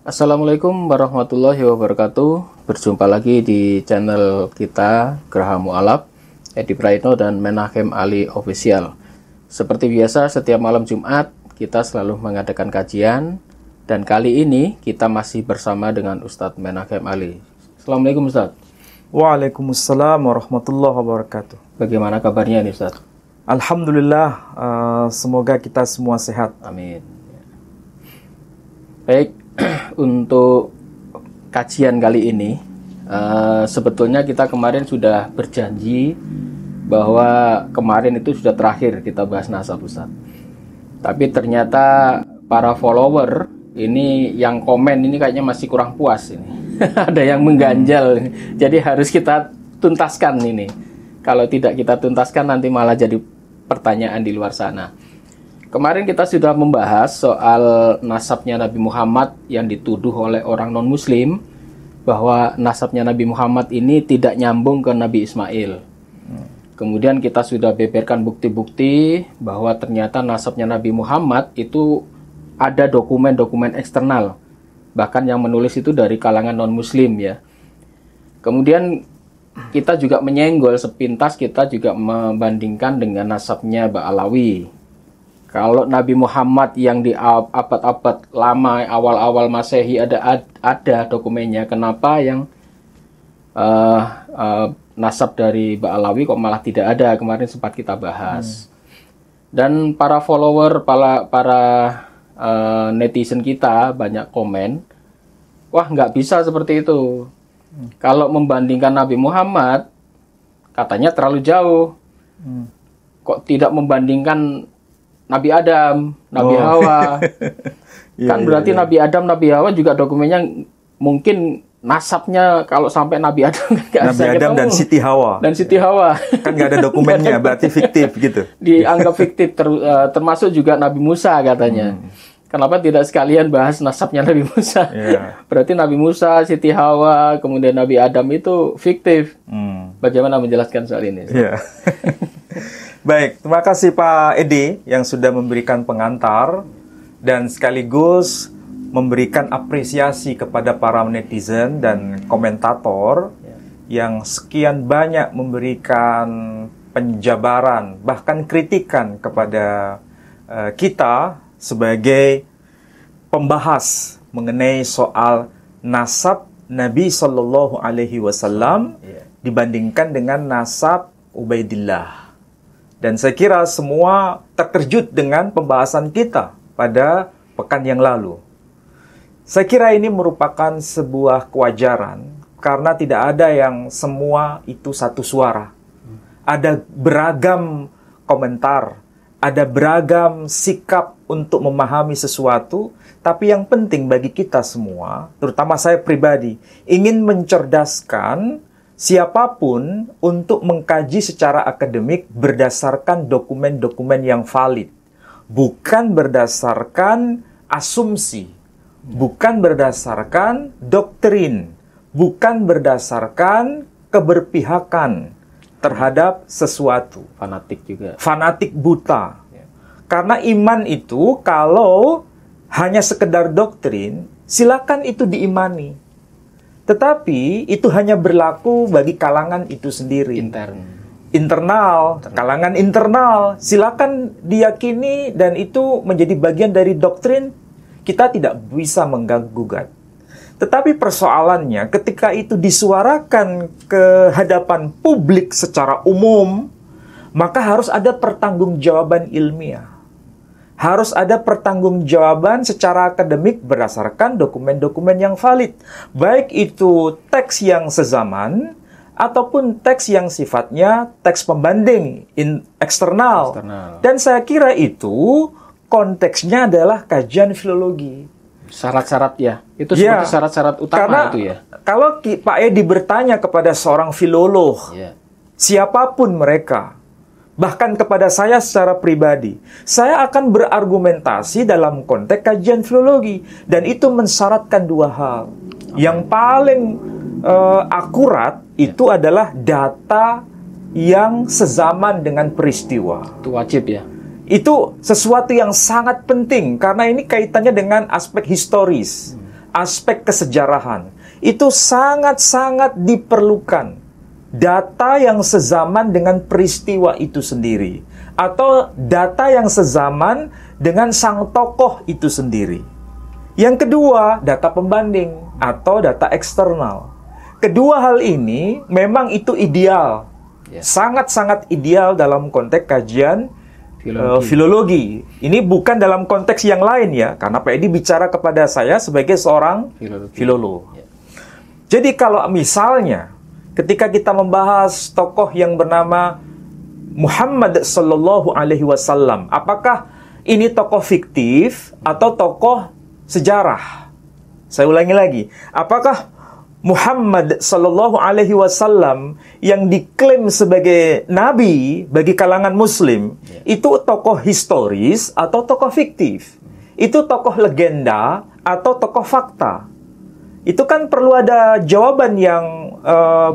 Assalamualaikum warahmatullahi wabarakatuh. Berjumpa lagi di channel kita Geraha Mu'alaf, Edi Praitno dan Menahem Ali Official. Seperti biasa, setiap malam Jumat kita selalu mengadakan kajian, dan kali ini kita masih bersama dengan Ustadz Menahem Ali. Assalamualaikum Ustadz. Waalaikumsalam warahmatullahi wabarakatuh. Bagaimana kabarnya nih Ustadz? Alhamdulillah, semoga kita semua sehat. Amin. Baik, untuk kajian kali ini, sebetulnya kita kemarin sudah berjanji bahwa kemarin itu sudah terakhir kita bahas nasab Ustaz. Tapi ternyata para follower ini yang komen ini kayaknya masih kurang puas ini. Ada yang mengganjal, jadi harus kita tuntaskan ini. Kalau tidak kita tuntaskan nanti malah jadi pertanyaan di luar sana. Kemarin kita sudah membahas soal nasabnya Nabi Muhammad yang dituduh oleh orang non-muslim, bahwa nasabnya Nabi Muhammad ini tidak nyambung ke Nabi Ismail. Kemudian kita sudah beberkan bukti-bukti bahwa ternyata nasabnya Nabi Muhammad itu ada dokumen-dokumen eksternal, bahkan yang menulis itu dari kalangan non-muslim ya. Kemudian kita juga menyenggol sepintas, kita juga membandingkan dengan nasabnya Ba'alawi. Kalau Nabi Muhammad yang di abad-abad lama, awal-awal Masehi ada dokumennya, kenapa yang nasab dari Ba'alawi kok malah tidak ada? Kemarin sempat kita bahas. Dan para follower, para netizen kita banyak komen, wah nggak bisa seperti itu. Kalau membandingkan Nabi Muhammad, katanya terlalu jauh. Kok tidak membandingkan Nabi Adam, Nabi Hawa? Kan berarti Nabi Adam, Nabi Hawa juga dokumennya mungkin nasabnya kalau sampai Nabi Adam kan Nabi Adam dan Siti Hawa. Dan Siti Hawa. Kan nggak ada dokumennya, berarti fiktif gitu. Dianggap fiktif, termasuk juga Nabi Musa katanya. Kenapa tidak sekalian bahas nasabnya Nabi Musa? Berarti Nabi Musa, Siti Hawa, kemudian Nabi Adam itu fiktif. Bagaimana menjelaskan soal ini? Baik, terima kasih Pak Edi yang sudah memberikan pengantar dan sekaligus memberikan apresiasi kepada para netizen dan komentator yang sekian banyak memberikan penjabaran, bahkan kritikan kepada kita sebagai pembahas mengenai soal nasab Nabi Shallallahu Alaihi Wasallam dibandingkan dengan nasab Ubaidillah. Dan saya kira semua terkejut dengan pembahasan kita pada pekan yang lalu. Saya kira ini merupakan sebuah kewajaran karena tidak ada yang semua itu satu suara. Ada beragam komentar, ada beragam sikap untuk memahami sesuatu, tapi yang penting bagi kita semua, terutama saya pribadi, ingin mencerdaskan siapapun untuk mengkaji secara akademik berdasarkan dokumen-dokumen yang valid. Bukan berdasarkan asumsi, bukan berdasarkan doktrin, bukan berdasarkan keberpihakan terhadap sesuatu. Fanatik juga. Fanatik buta. Karena iman itu kalau hanya sekedar doktrin, silakan itu diimani. Tetapi itu hanya berlaku bagi kalangan itu sendiri. Internal, kalangan internal. Silakan diyakini dan itu menjadi bagian dari doktrin. Kita tidak bisa mengganggu-gugat. Tetapi persoalannya ketika itu disuarakan ke hadapan publik secara umum, maka harus ada pertanggungjawaban ilmiah. Harus ada pertanggungjawaban secara akademik berdasarkan dokumen-dokumen yang valid. Baik itu teks yang sezaman, ataupun teks yang sifatnya teks pembanding, eksternal. Dan saya kira itu konteksnya adalah kajian filologi. Syarat-syarat ya, itu seperti syarat-syarat utama. Karena itu ya. Kalau Pak Edi bertanya kepada seorang filolog, siapapun mereka, bahkan kepada saya secara pribadi, saya akan berargumentasi dalam konteks kajian filologi. Dan itu mensyaratkan dua hal. Yang paling akurat itu adalah data yang sezaman dengan peristiwa. Itu wajib ya? Itu sesuatu yang sangat penting, karena ini kaitannya dengan aspek historis. aspek kesejarahan, itu sangat-sangat diperlukan data yang sezaman dengan peristiwa itu sendiri, atau data yang sezaman dengan sang tokoh itu sendiri. Yang kedua, data pembanding atau data eksternal. Kedua hal ini memang itu ideal, sangat-sangat ideal dalam konteks kajian filologi. Ini bukan dalam konteks yang lain ya, karena Pak Edi bicara kepada saya sebagai seorang filolog. Jadi kalau misalnya ketika kita membahas tokoh yang bernama Muhammad sallallahu alaihi wasallam, apakah ini tokoh fiktif atau tokoh sejarah? Saya ulangi lagi, apakah Muhammad sallallahu alaihi wasallam yang diklaim sebagai nabi bagi kalangan muslim itu tokoh historis atau tokoh fiktif? Itu tokoh legenda atau tokoh fakta? Itu kan perlu ada jawaban yang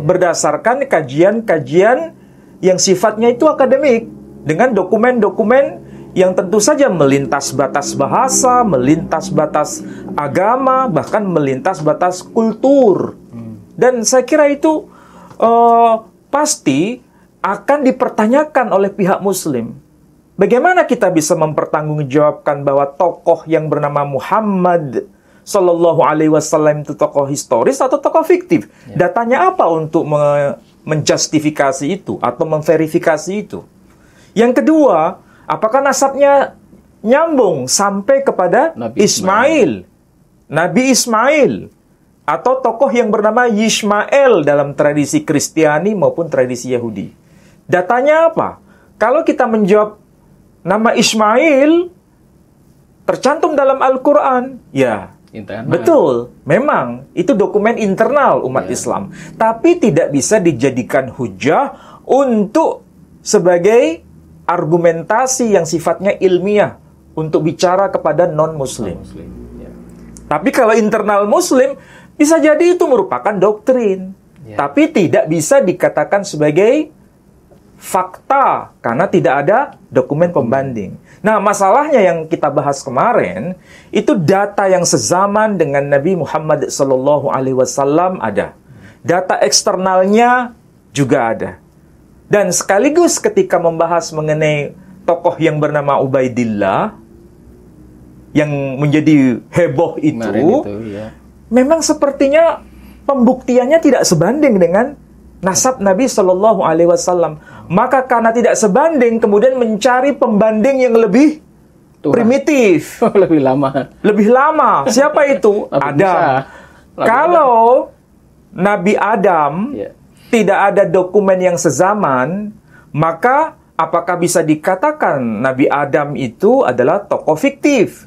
berdasarkan kajian-kajian yang sifatnya itu akademik, dengan dokumen-dokumen yang tentu saja melintas batas bahasa, melintas batas agama, bahkan melintas batas kultur. Dan saya kira itu pasti akan dipertanyakan oleh pihak muslim. Bagaimana kita bisa mempertanggungjawabkan bahwa tokoh yang bernama Muhammad Sallallahu Alaihi Wasallam itu tokoh historis atau tokoh fiktif? Datanya apa untuk menjustifikasi itu atau memverifikasi itu? Yang kedua, apakah nasabnya nyambung sampai kepada Ismail? Nabi Ismail atau tokoh yang bernama Yishmael dalam tradisi Kristiani maupun tradisi Yahudi. Datanya apa? Kalau kita menjawab nama Ismail tercantum dalam Al-Quran, ya internal. Betul, memang itu dokumen internal umat Islam, tapi tidak bisa dijadikan hujah untuk sebagai argumentasi yang sifatnya ilmiah untuk bicara kepada non-muslim. Tapi kalau internal muslim, bisa jadi itu merupakan doktrin, tapi tidak bisa dikatakan sebagai fakta karena tidak ada dokumen pembanding. Nah, masalahnya yang kita bahas kemarin itu data yang sezaman dengan Nabi Muhammad SAW ada, data eksternalnya juga ada. Dan sekaligus ketika membahas mengenai tokoh yang bernama Ubaidillah yang menjadi heboh itu memang sepertinya pembuktiannya tidak sebanding dengan nasab Nabi Shallallahu Alaihi Wasallam. Maka karena tidak sebanding, kemudian mencari pembanding yang lebih primitif, lebih lama. Siapa itu? Adam. Kalau Nabi Adam tidak ada dokumen yang sezaman, maka apakah bisa dikatakan Nabi Adam itu adalah tokoh fiktif?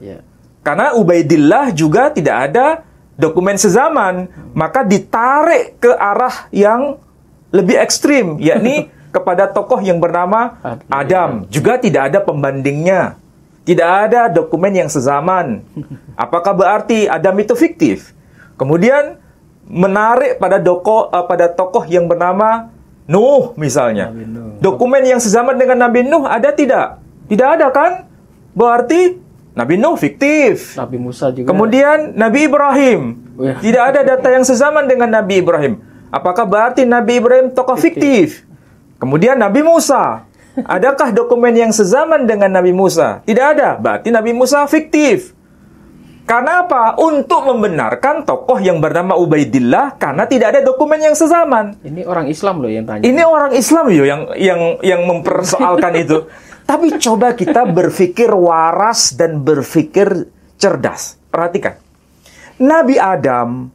Karena Ubaidillah juga tidak ada dokumen sezaman, maka ditarik ke arah yang lebih ekstrim, yakni kepada tokoh yang bernama Adam. Juga tidak ada pembandingnya, tidak ada dokumen yang sezaman. Apakah berarti Adam itu fiktif? Kemudian menarik pada tokoh yang bernama Nuh misalnya. Dokumen yang sezaman dengan Nabi Nuh ada tidak? Tidak ada kan? Berarti Nabi Nuh fiktif. Nabi Musa juga. Kemudian Nabi Ibrahim. Tidak ada data yang sezaman dengan Nabi Ibrahim. Apakah berarti Nabi Ibrahim tokoh fiktif? Kemudian Nabi Musa. Adakah dokumen yang sezaman dengan Nabi Musa? Tidak ada. Berarti Nabi Musa fiktif. Karena apa? Untuk membenarkan tokoh yang bernama Ubaidillah karena tidak ada dokumen yang sezaman. Ini orang Islam loh yang tanya. Ini orang Islam loh yang mempersoalkan itu. Tapi coba kita berpikir waras dan berpikir cerdas. Perhatikan. Nabi Adam,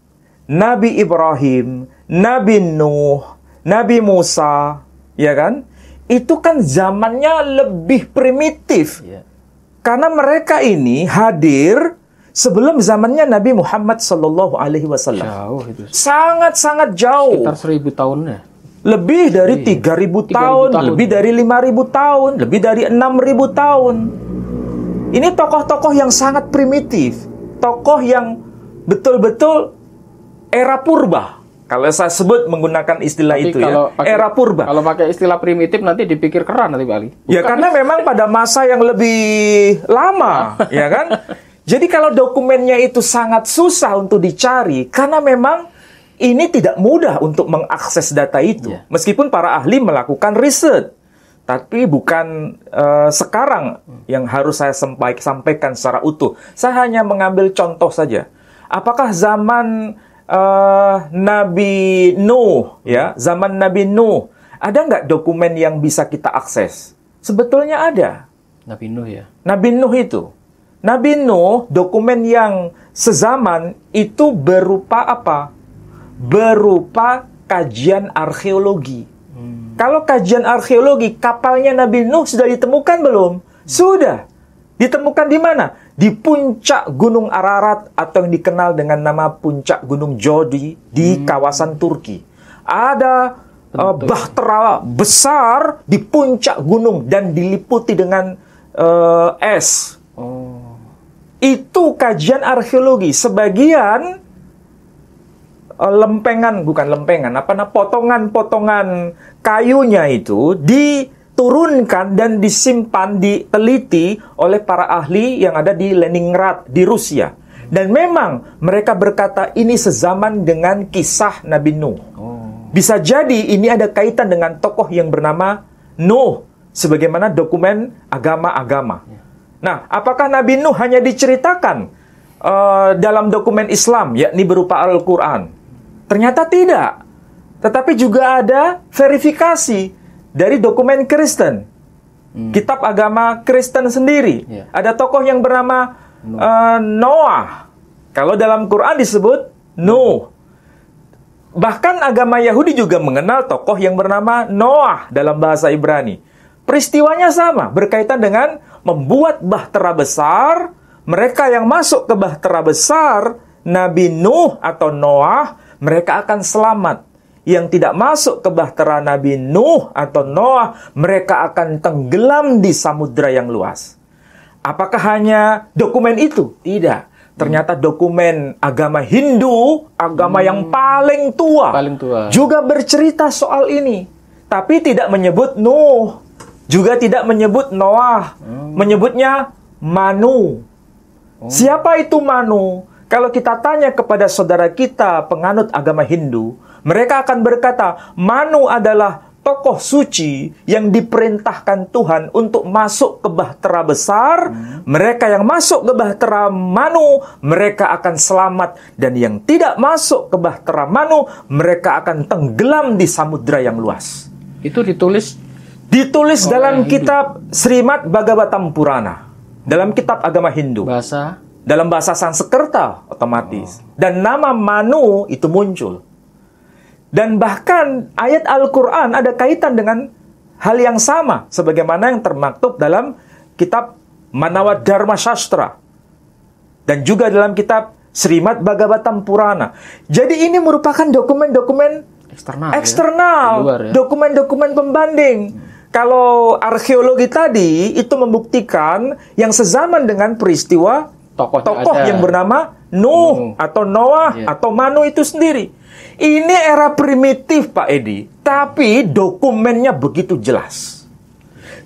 Nabi Ibrahim, Nabi Nuh, Nabi Musa, ya kan? Itu kan zamannya lebih primitif. Karena mereka ini hadir sebelum zamannya Nabi Muhammad SAW. Jauh itu. Sangat-sangat jauh. Sekitar 1000 tahun ya. Lebih dari 3.000 tahun, lebih dari 5.000 tahun, lebih dari 6.000 tahun. Ini tokoh-tokoh yang sangat primitif. Tokoh yang betul-betul era purba. Kalau saya sebut menggunakan istilah itu era purba. Kalau pakai istilah primitif nanti dipikir keren nanti Pak Ali. Ya karena memang pada masa yang lebih lama, ya kan? Jadi kalau dokumennya itu sangat susah untuk dicari, karena memang ini tidak mudah untuk mengakses data itu. Iya. Meskipun para ahli melakukan riset, tapi bukan sekarang yang harus saya sampaikan secara utuh. Saya hanya mengambil contoh saja. Apakah zaman Nabi Nuh, ya, zaman Nabi Nuh, ada nggak dokumen yang bisa kita akses? Sebetulnya ada. Nabi Nuh ya. Nabi Nuh itu. Nabi Nuh, dokumen yang sezaman itu berupa apa? Berupa kajian arkeologi. Kalau kajian arkeologi, kapalnya Nabi Nuh sudah ditemukan belum? Sudah. Ditemukan di mana? Di puncak Gunung Ararat atau yang dikenal dengan nama puncak Gunung Jodi di kawasan Turki. Ada bahtera besar di puncak gunung dan diliputi dengan es. Itu kajian arkeologi. Sebagian potongan-potongan kayunya itu diturunkan dan disimpan, diteliti oleh para ahli yang ada di Leningrad, di Rusia. Dan memang mereka berkata ini sezaman dengan kisah Nabi Nuh. Bisa jadi ini ada kaitan dengan tokoh yang bernama Nuh, sebagaimana dokumen agama-agama. Nah, apakah Nabi Nuh hanya diceritakan dalam dokumen Islam, yakni berupa Al-Quran? Ternyata tidak. Tetapi juga ada verifikasi dari dokumen Kristen. Kitab agama Kristen sendiri. Ada tokoh yang bernama Noah. Kalau dalam Quran disebut Nuh. Bahkan agama Yahudi juga mengenal tokoh yang bernama Noah dalam bahasa Ibrani. Peristiwanya sama, berkaitan dengan membuat bahtera besar. Mereka yang masuk ke bahtera besar, Nabi Nuh atau Noah, mereka akan selamat. Yang tidak masuk ke bahtera Nabi Nuh atau Noah, mereka akan tenggelam di samudra yang luas. Apakah hanya dokumen itu? Tidak. Ternyata dokumen agama Hindu, agama yang paling tua, juga bercerita soal ini. Tapi tidak menyebut Nuh, juga tidak menyebut Noah, menyebutnya Manu. Siapa itu Manu? Kalau kita tanya kepada saudara kita penganut agama Hindu, mereka akan berkata, Manu adalah tokoh suci yang diperintahkan Tuhan untuk masuk ke bahtera besar. Mereka yang masuk ke bahtera Manu, mereka akan selamat. Dan yang tidak masuk ke bahtera Manu, mereka akan tenggelam di samudra yang luas. Itu ditulis dalam kitab Srimad Bhagavatam Purana. Dalam kitab agama Hindu. Dalam bahasa Sanskerta otomatis. Dan nama Manu itu muncul. Dan bahkan ayat Al-Quran ada kaitan dengan hal yang sama. Sebagaimana yang termaktub dalam kitab Manawad Dharma Sastra. Dan juga dalam kitab Srimad Bhagavatam Purana. Jadi ini merupakan dokumen-dokumen eksternal. Dokumen-dokumen pembanding. Kalau arkeologi tadi itu membuktikan yang sezaman dengan peristiwa tokoh yang bernama Nuh atau Noah atau Manu itu sendiri. Ini era primitif, Pak Edi, tapi dokumennya begitu jelas.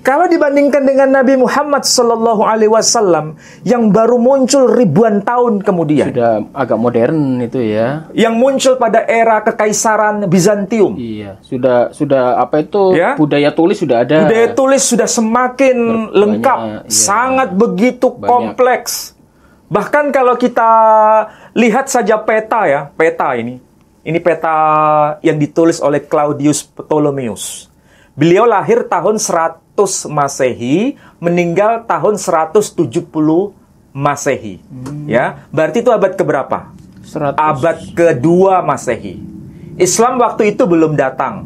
Kalau dibandingkan dengan Nabi Muhammad SAW yang baru muncul ribuan tahun kemudian, sudah agak modern itu ya. Yang muncul pada era kekaisaran Bizantium. Iya, sudah apa itu ya? Budaya tulis sudah ada. Budaya tulis sudah semakin lengkap, sangat begitu kompleks. Bahkan kalau kita lihat saja peta ya, peta ini peta yang ditulis oleh Claudius Ptolemaeus. Beliau lahir tahun 100 Masehi, meninggal tahun 170 Masehi. Ya, berarti itu abad keberapa? 100. Abad kedua Masehi. Islam waktu itu belum datang.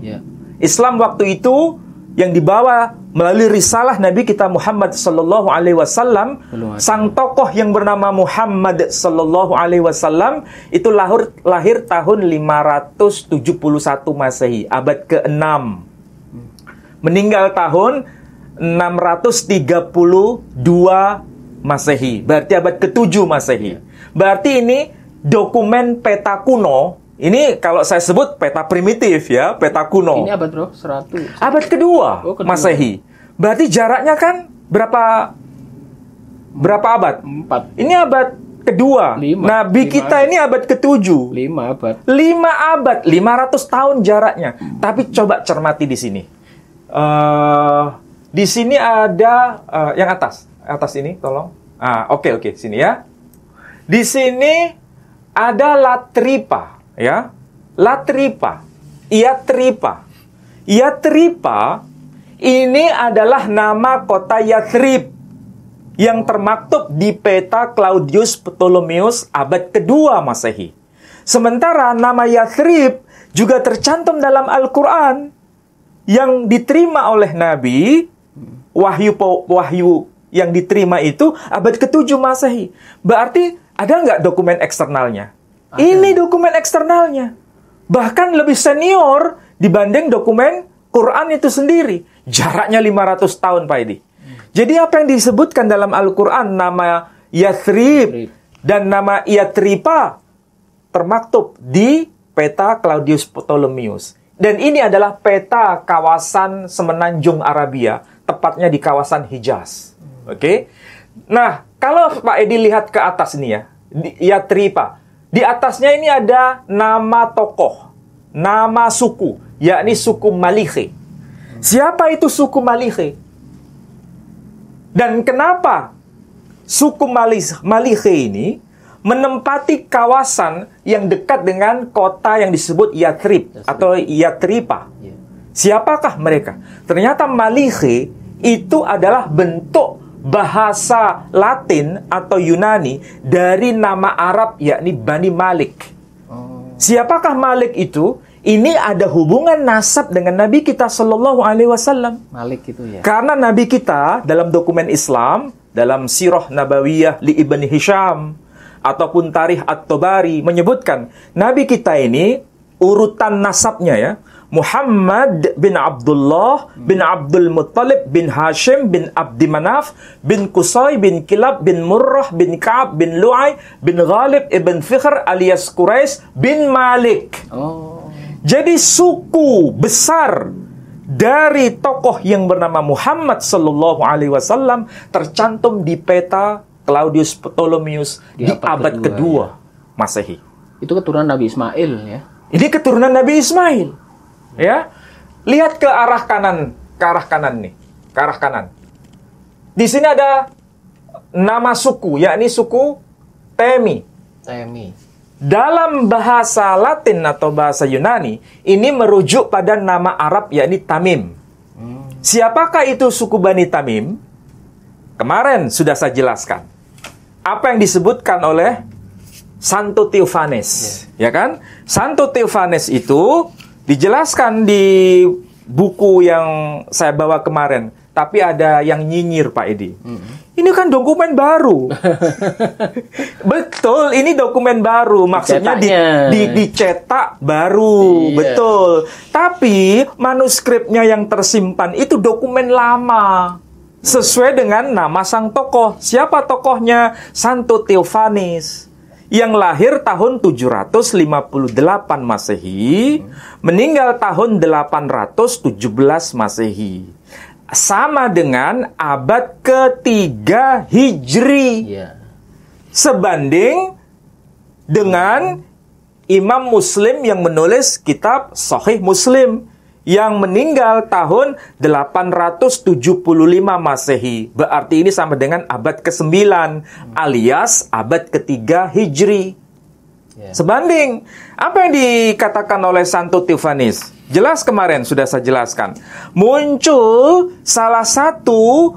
Islam waktu itu yang dibawa melalui risalah Nabi kita Muhammad sallallahu alaihi wasallam, sang tokoh yang bernama Muhammad sallallahu alaihi wasallam itu lahir tahun 571 Masehi, abad ke-6. Meninggal tahun 632 Masehi, berarti abad ke-7 Masehi. Berarti ini dokumen peta kuno. Ini kalau saya sebut peta primitif ya, peta kuno. Ini abad bro, 100. Abad kedua Masehi. Berarti jaraknya kan berapa Berapa abad? 4. Ini abad kedua. Nabi kita ini abad ke-7. 5 abad. 5 abad, 500 tahun jaraknya. Tapi coba cermati di sini. Di sini ada yang atas. Atas ini, tolong. Oke, sini ya. Di sini ada Latripa, ya. Latripa. Iatripa. Iatripa ini adalah nama kota Yathrib yang termaktub di peta Claudius Ptolemeus abad kedua Masehi. Sementara nama Yathrib juga tercantum dalam Al-Quran yang diterima oleh Nabi, wahyu yang diterima itu abad ke-7 Masehi. Berarti ada nggak dokumen eksternalnya? Ada. Ini dokumen eksternalnya. Bahkan lebih senior dibanding dokumen Quran itu sendiri. Jaraknya 500 tahun, Pak Edi. Jadi apa yang disebutkan dalam Al-Quran, nama Yathrib dan nama Iatripa termaktub di peta Claudius Ptolemeus. Dan ini adalah peta kawasan semenanjung Arabia, tepatnya di kawasan Hijaz. Oke? Nah, kalau Pak Edi lihat ke atas ini ya, Iatripa. Di atasnya ini ada nama tokoh, nama suku, yakni suku Malikhe. Siapa itu suku Malikhe? Dan kenapa suku Malikhe ini menempati kawasan yang dekat dengan kota yang disebut Yathrib atau Iatripa? Siapakah mereka? Ternyata Malikhe itu adalah bentuk bahasa Latin atau Yunani dari nama Arab yakni Bani Malik. Siapakah Malik itu? Ini ada hubungan nasab dengan Nabi kita Shallallahu Alaihi Wasallam. Malik itu ya. Karena Nabi kita dalam dokumen Islam, dalam Sirah Nabawiyah li Ibn Hisham ataupun Tarikh At-Tabari menyebutkan Nabi kita ini urutan nasabnya ya. Muhammad bin Abdullah bin Abdul Muttalib bin Hashim bin Abdi Manaf bin Qusay bin Kilab bin Murrah bin Ka'ab bin Lu'ay bin Ghalib ibn Fikhr alias Quraisy bin Malik. Jadi suku besar dari tokoh yang bernama Muhammad sallallahu alaihi wasallam tercantum di peta Claudius Ptolemeus di abad kedua Masehi. Itu keturunan Nabi Ismail ya. Ini keturunan Nabi Ismail. Ya, lihat ke arah kanan nih, ke arah kanan. Di sini ada nama suku, yakni suku Temi. Dalam bahasa Latin atau bahasa Yunani, ini merujuk pada nama Arab, yakni Tamim. Siapakah itu suku Bani Tamim? Kemarin sudah saya jelaskan. Apa yang disebutkan oleh Santo Theophanes, ya kan? Santo Theophanes itu dijelaskan di buku yang saya bawa kemarin. Tapi ada yang nyinyir, Pak Edi. Ini kan dokumen baru. Betul, ini dokumen baru. Maksudnya dicetak baru. Iya. Betul. Tapi manuskripnya yang tersimpan itu dokumen lama. Sesuai dengan nama sang tokoh. Siapa tokohnya? Santo Theophanes. Yang lahir tahun 758 Masehi, meninggal tahun 817 Masehi. Sama dengan abad ketiga Hijri. Sebanding dengan Imam Muslim yang menulis kitab Sahih Muslim yang meninggal tahun 875 Masehi. Berarti ini sama dengan abad ke-9 alias abad ketiga Hijri. Sebanding. Apa yang dikatakan oleh Santo Theophanes? Jelas kemarin sudah saya jelaskan. Muncul salah satu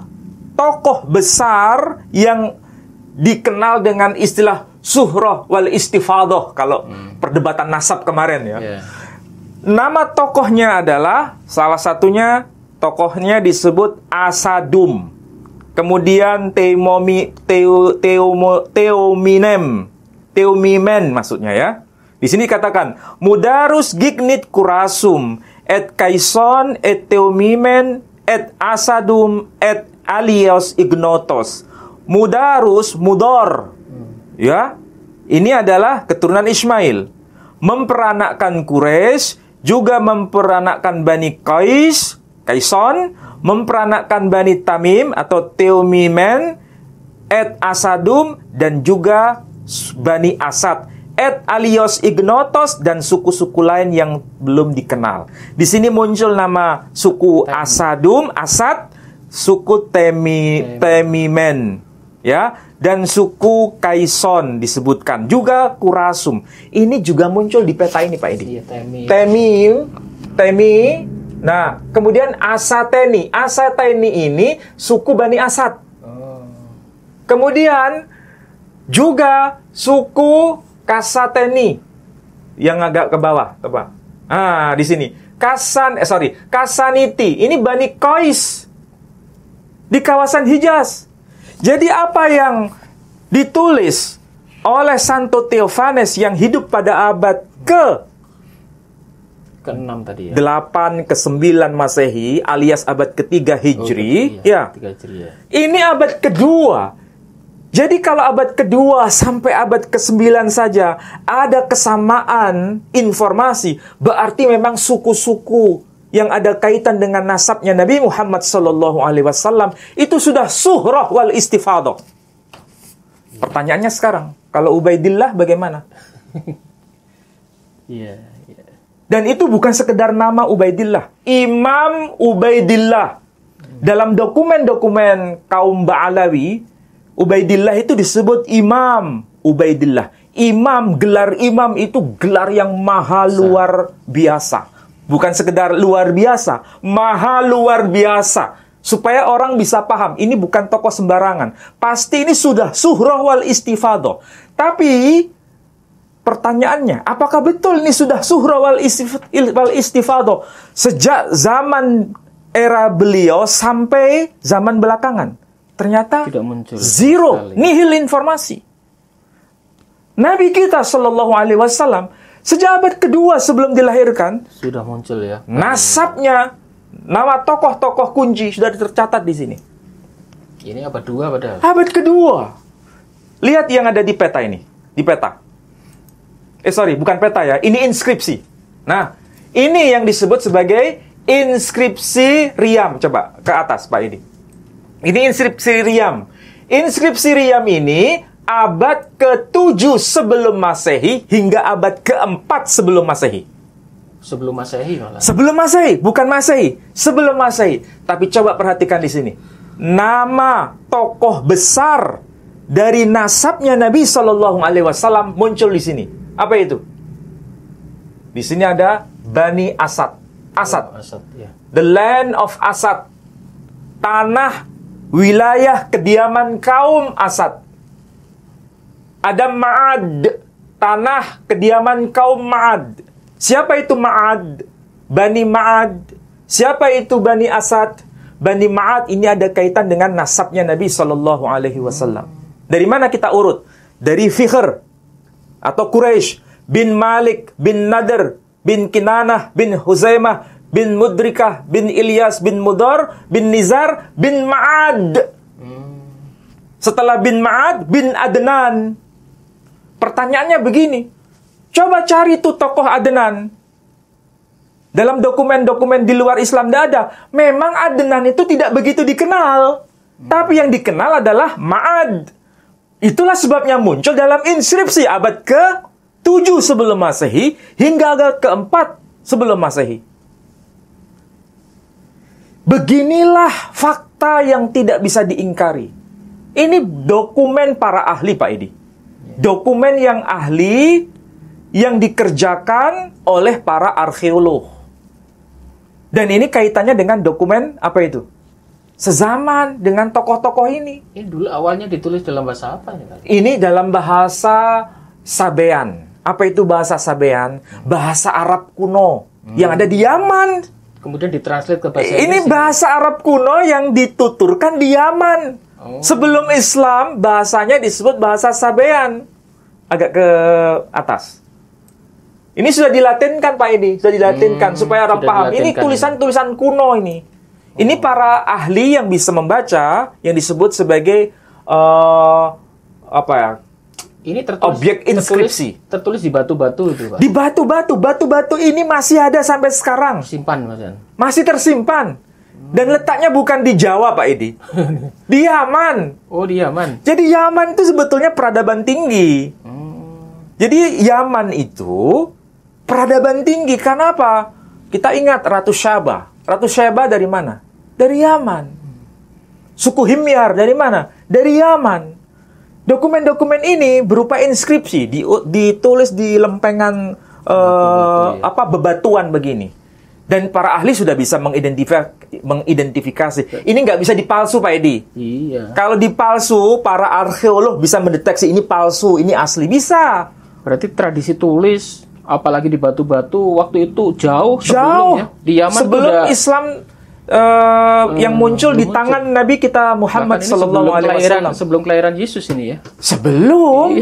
tokoh besar yang dikenal dengan istilah suhrah wal istifadah kalau perdebatan nasab kemarin ya. Nama tokohnya adalah, salah satunya tokohnya disebut Asadum. Kemudian Teomimen maksudnya ya. Di sini katakan, Mudarus gignit kurasum, et kaison, et Teomimen, et Asadum, et alios ignotos. Mudarus, Mudor. Ya, ini adalah keturunan Ismail. Memperanakkan Quraisy, juga memperanakkan Bani Kaison, memperanakkan Bani Tamim atau Teomimen, et Asadum, dan juga Bani Asad, et Alios Ignotos, dan suku-suku lain yang belum dikenal. Di sini muncul nama suku Asadum, Asad, suku Temimen, ya, dan suku Kaison disebutkan, juga Kurasum. Ini juga muncul di peta ini, Pak Edi. Iya, Temi. Nah, kemudian Asateni. Asateni ini suku Bani Asad. Kemudian juga suku Kasateni yang agak ke bawah, coba. Di sini. Kasaniti. Ini Bani Qais di kawasan Hijaz. Jadi apa yang ditulis oleh Santo Theophanes yang hidup pada abad ke-6 tadi ya. 8 ke 9 Masehi alias abad ketiga Hijri, ya. Ini abad kedua. Jadi kalau abad kedua sampai abad ke-9 saja ada kesamaan informasi, berarti memang suku-suku yang ada kaitan dengan nasabnya Nabi Muhammad SAW itu sudah suhrah wal istifadah. Pertanyaannya sekarang, kalau Ubaidillah bagaimana? Iya. Dan itu bukan sekedar nama Ubaidillah, Imam Ubaidillah. Dalam dokumen-dokumen kaum Ba'alawi, Ubaidillah itu disebut Imam Ubaidillah. Imam, gelar imam itu gelar yang maha luar biasa. Bukan sekedar luar biasa, maha luar biasa. Supaya orang bisa paham, ini bukan tokoh sembarangan. Pasti ini sudah suhrah wal istifadah. Tapi, pertanyaannya, apakah betul ini sudah suhrah wal istifadah? Sejak zaman era beliau sampai zaman belakangan. Ternyata tidak muncul zero, nihil informasi. Nabi kita Shallallahu Alaihi Wasallam sejak abad kedua sebelum dilahirkan sudah muncul ya. Nasabnya, nama tokoh-tokoh kunci sudah tercatat di sini. Ini abad 2 padahal. Abad kedua. Lihat yang ada di peta ini, di peta. Bukan peta ya, ini inskripsi. Nah, ini yang disebut sebagai inskripsi Riam. Coba ke atas, Pak ini. Ini inskripsi Riam. Inskripsi Riam ini abad ke-7 sebelum Masehi hingga abad ke-4 sebelum Masehi. Sebelum Masehi malah. Sebelum Masehi, bukan Masehi. Sebelum Masehi. Tapi coba perhatikan di sini. Nama tokoh besar dari nasabnya Nabi Shallallahu Alaihi Wasallam muncul di sini. Apa itu? Di sini ada Bani Asad. Asad. Ya. The land of Asad. Tanah wilayah kediaman kaum Asad. Ada Ma'ad, tanah kediaman kaum Ma'ad. Siapa itu Ma'ad? Bani Ma'ad. Siapa itu Bani Asad? Bani Ma'ad ini ada kaitan dengan nasabnya Nabi Sallallahu Alaihi Wasallam. Dari mana kita urut? Dari Fikhr atau Quraisy bin Malik bin Nadr bin Kinanah bin Huzaimah bin Mudrikah bin Ilyas bin Mudar bin Nizar bin Ma'ad. Setelah bin Ma'ad bin Adnan. Pertanyaannya begini, coba cari tuh tokoh Adnan. Dalam dokumen-dokumen di luar Islam tidak ada. Memang Adnan itu tidak begitu dikenal. Tapi yang dikenal adalah Ma'ad. Itulah sebabnya muncul dalam inskripsi abad ke-7 sebelum Masehi hingga abad ke-4 sebelum Masehi. Beginilah fakta yang tidak bisa diingkari. Ini dokumen para ahli, Pak Edi. Dokumen yang ahli yang dikerjakan oleh para arkeolog. Dan ini kaitannya dengan dokumen apa itu? Sezaman dengan tokoh-tokoh ini. Ini dulu awalnya ditulis dalam bahasa apa ya? Ini dalam bahasa Sabean. Apa itu bahasa Sabean? Bahasa Arab kuno yang ada di Yaman. Kemudian ditranslate ke bahasa Ini bahasa Arab kuno yang dituturkan di Yaman. Sebelum Islam, bahasanya disebut bahasa Sabean. Agak ke atas. Ini sudah dilatinkan, Pak Edi. Sudah dilatinkan supaya orang paham. Ini tulisan-tulisan kuno ini. Ini para ahli yang bisa membaca, yang disebut sebagai ini objek inskripsi. Tertulis di batu-batu itu, Pak. Di batu-batu ini masih ada sampai sekarang. Simpan, Mas. Masih tersimpan. Dan letaknya bukan di Jawa, Pak Edi. Di Yaman. Oh, di Yaman. Jadi Yaman itu sebetulnya peradaban tinggi. Jadi Yaman itu peradaban tinggi. Kenapa? Kita ingat Ratu Syaba. Ratu Syaba dari mana? Dari Yaman. Suku Himyar dari mana? Dari Yaman. Dokumen-dokumen ini berupa inskripsi, ditulis di lempengan bebatuan begini. Dan para ahli sudah bisa mengidentifikasi. Ini nggak bisa dipalsu, Pak Edi. Iya. Kalau dipalsu, para arkeolog bisa mendeteksi ini palsu, ini asli. Bisa. Berarti tradisi tulis, apalagi di batu-batu, waktu itu jauh sebelumnya. Di Yaman sebelum udah, Islam yang muncul di tangan Nabi kita Muhammad Sallallahu Alaihi Wasallam. Sebelum kelahiran Yesus ini ya. Sebelum.